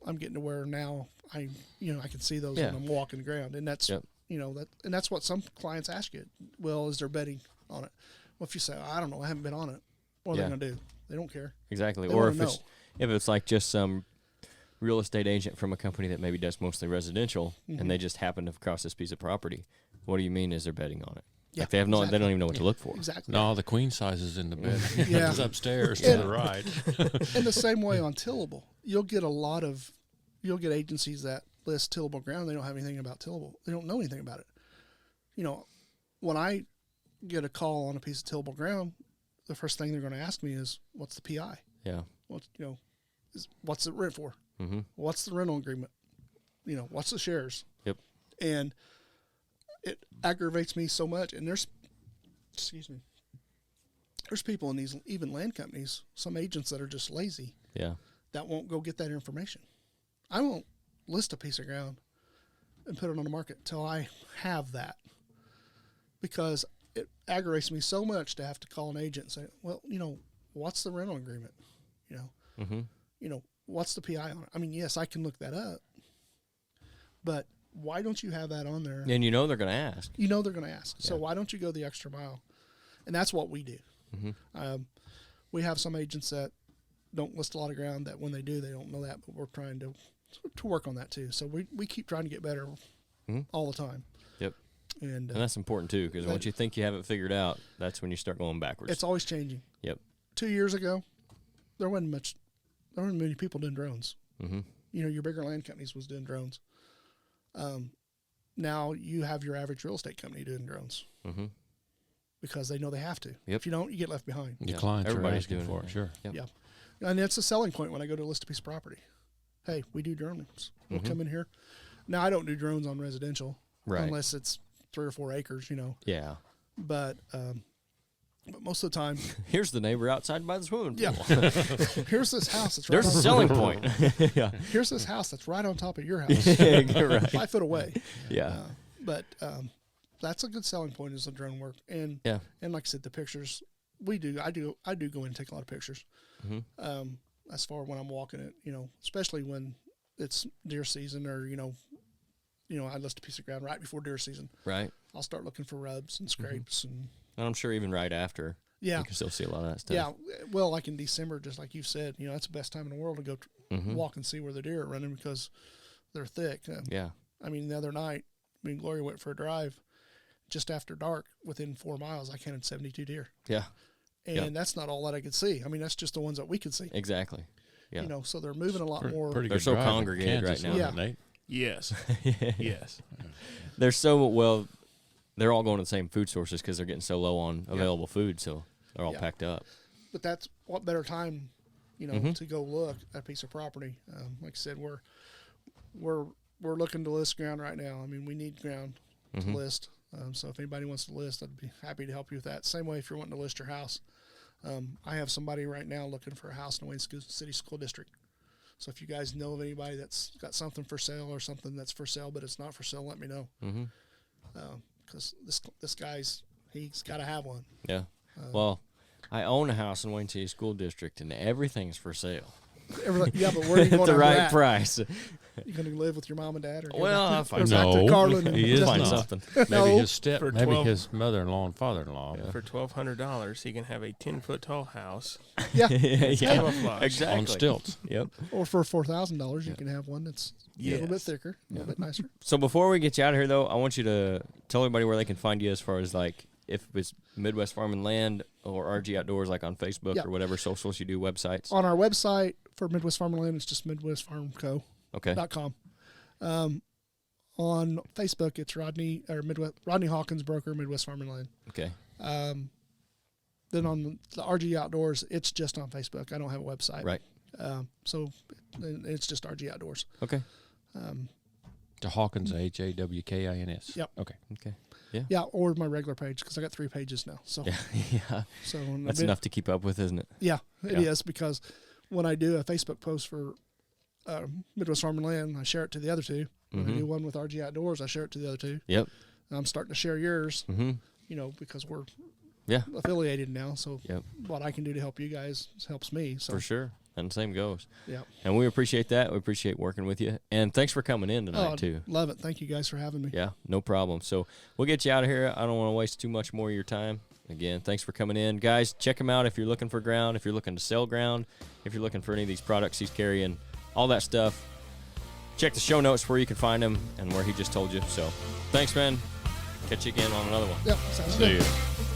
I'm getting to where now I can see those Yeah. when I'm walking the ground, and that's Yep. and that's what some clients ask you. Well, is there bedding on it? Well, if you say I don't know, I haven't been on it. What are Yeah. they going to do? They don't care. Exactly. They Or wanna if it's like just some real estate agent from a company that maybe does mostly residential, Mhm. and they just happen to cross this piece of property. What do you mean is they're betting on it? Yeah, Like they have no, they exactly. don't even know what to look for. Exactly. No, the queen size is in the bed. Yeah. It's upstairs to And- the right. In the same way on tillable, you'll get agencies that list tillable ground. They don't have anything about tillable. They don't know anything about it. You know, when I get a call on a piece of tillable ground, the first thing they're going to ask me is, "What's the PI? Yeah. What's it rent for? Mm-hmm. What's the rental agreement? What's the shares?" Yep. And it aggravates me so much. And there's people in these even land companies, some agents that are just lazy, Yeah. that won't go get that information. I won't list a piece of ground and put it on the market until I have that, because it aggravates me so much to have to call an agent and say, "Well, what's the rental agreement? Mm-hmm. What's the PI on it?" I mean, yes, I can look that up, but why don't you have that on there? And they're going to ask. They're going to ask. So Yeah. why don't you go the extra mile? And that's what we do. Mm-hmm. We have some agents that don't list a lot of ground, that when they do, they don't know that, but we're trying to work on that too. So we keep trying to get better Mhm. all the time. Yep. And And that's important too, because once you think you have it figured out, that's when you start going backwards. it's always changing. Yep. 2 years ago, there weren't many people doing drones. Mm-hmm. Your bigger land companies was doing drones. Now you have your average real estate company doing drones Mm-hmm. because they know they have to. Yep. If you don't, you get left behind. The Yeah. clients are Everybody's asking doing for it. it. Sure. Yep. Yeah. And it's a selling point when I go to list a piece of property. Hey, we do drones. We'll Mhm. come in here. Now, I don't do drones on residential Right. unless it's 3 or 4 acres, Yeah. But most of the time, Here's the neighbor outside by the swimming pool. yeah. Here's this house that's right. There's a selling point. Yeah. Here's this house that's right on top of your house, You're right. 5 foot away. Yeah. But that's a good selling point, is the drone work. And Yeah. and like I said, the pictures I do go in and take a lot of pictures. Mm-hmm. As far when I'm walking it, especially when it's deer season, or I list a piece of ground right before deer season. Right. I'll start looking for rubs and scrapes and And I'm sure even right after, yeah. you can still see a lot of that stuff. Yeah, well, like in December, just like you said, that's the best time in the world to go Mhm. walk and see where the deer are running, because they're thick. Yeah. I mean, the other night, me and Gloria went for a drive. Just after dark, within 4 miles, I counted 72 deer. Yeah. And Yep. that's not all that I could see. I mean, that's just the ones that we could see. Exactly. Yeah. So they're moving a lot more. Pretty They're good so drive in congregated right Kansas, now. wasn't Yeah. it, Nate? Yes. Yes. They're so well. They're all going to the same food sources because they're getting so low on available food, so they're all Yeah. packed up. But that's what better time, Mhm. to go look at a piece of property. Like I said, we're looking to list ground right now. I mean, we need ground to Mhm. list. So if anybody wants to list, I'd be happy to help you with that. Same way if you're wanting to list your house. I have somebody right now looking for a house in the Wayne City School District. So if you guys know of anybody that's got something for sale, or something that's for sale but it's not for sale, let me know. Mm-hmm. Because this guy's he's got to have one. Yeah. Well, I own a house in Wayne City School District, and everything's for sale Yeah, but where are you going at the after right that? price. You going to live with your mom and dad, or go Well, back I'll to, find or back something. to Carlin and He is Find not. something. Maybe No. his For maybe 12 his mother-in-law and father-in-law. Yeah. For $1,200, he can have a 10-foot tall house. Yeah. yeah. Camouflage. Exactly. On stilts. Yep. Or for $4,000, you can have one that's a little bit Yes. thicker, a little bit nicer. So before we get you out of here, though, I want you to tell everybody where they can find you, as far as like if it's Midwest Farm and Land or RG Outdoors, like on Facebook Yeah. or whatever socials you do, websites. On our website for Midwest Farm and Land, it's just MidwestFarmCo.com. Okay. On Facebook, it's Rodney Hawkins Broker, Midwest Farm and Land. Okay. Then on the RG Outdoors, it's just on Facebook. I don't have a website. Right. So it's just RG Outdoors. Okay. To Hawkins, Hawkins. Yep. Okay. Okay. Yeah, or my regular page, because I got 3 pages now. So Yeah. Yeah. so That's enough to keep up with, isn't it? Yeah, it Yeah. is, because when I do a Facebook post for Midwest Farm and Land, I share it to the other 2. When I Mhm. do one with RG Outdoors, I share it to the other 2. Yep. And I'm starting to share yours, Mm-hmm. Because we're Yeah. affiliated now. So Yep. what I can do to help you guys helps me. So For sure. And the same goes. yeah. And we appreciate that. We appreciate working with you. And thanks for coming in tonight, too. Love it. Thank you guys for having me. Yeah, no problem. So we'll get you out of here. I don't want to waste too much more of your time. Again, thanks for coming in. Guys, check him out if you're looking for ground, if you're looking to sell ground, if you're looking for any of these products he's carrying, all that stuff. Check the show notes where you can find him and where he just told you. So, thanks, man. Catch you again on another one. Yep, sounds See good. you.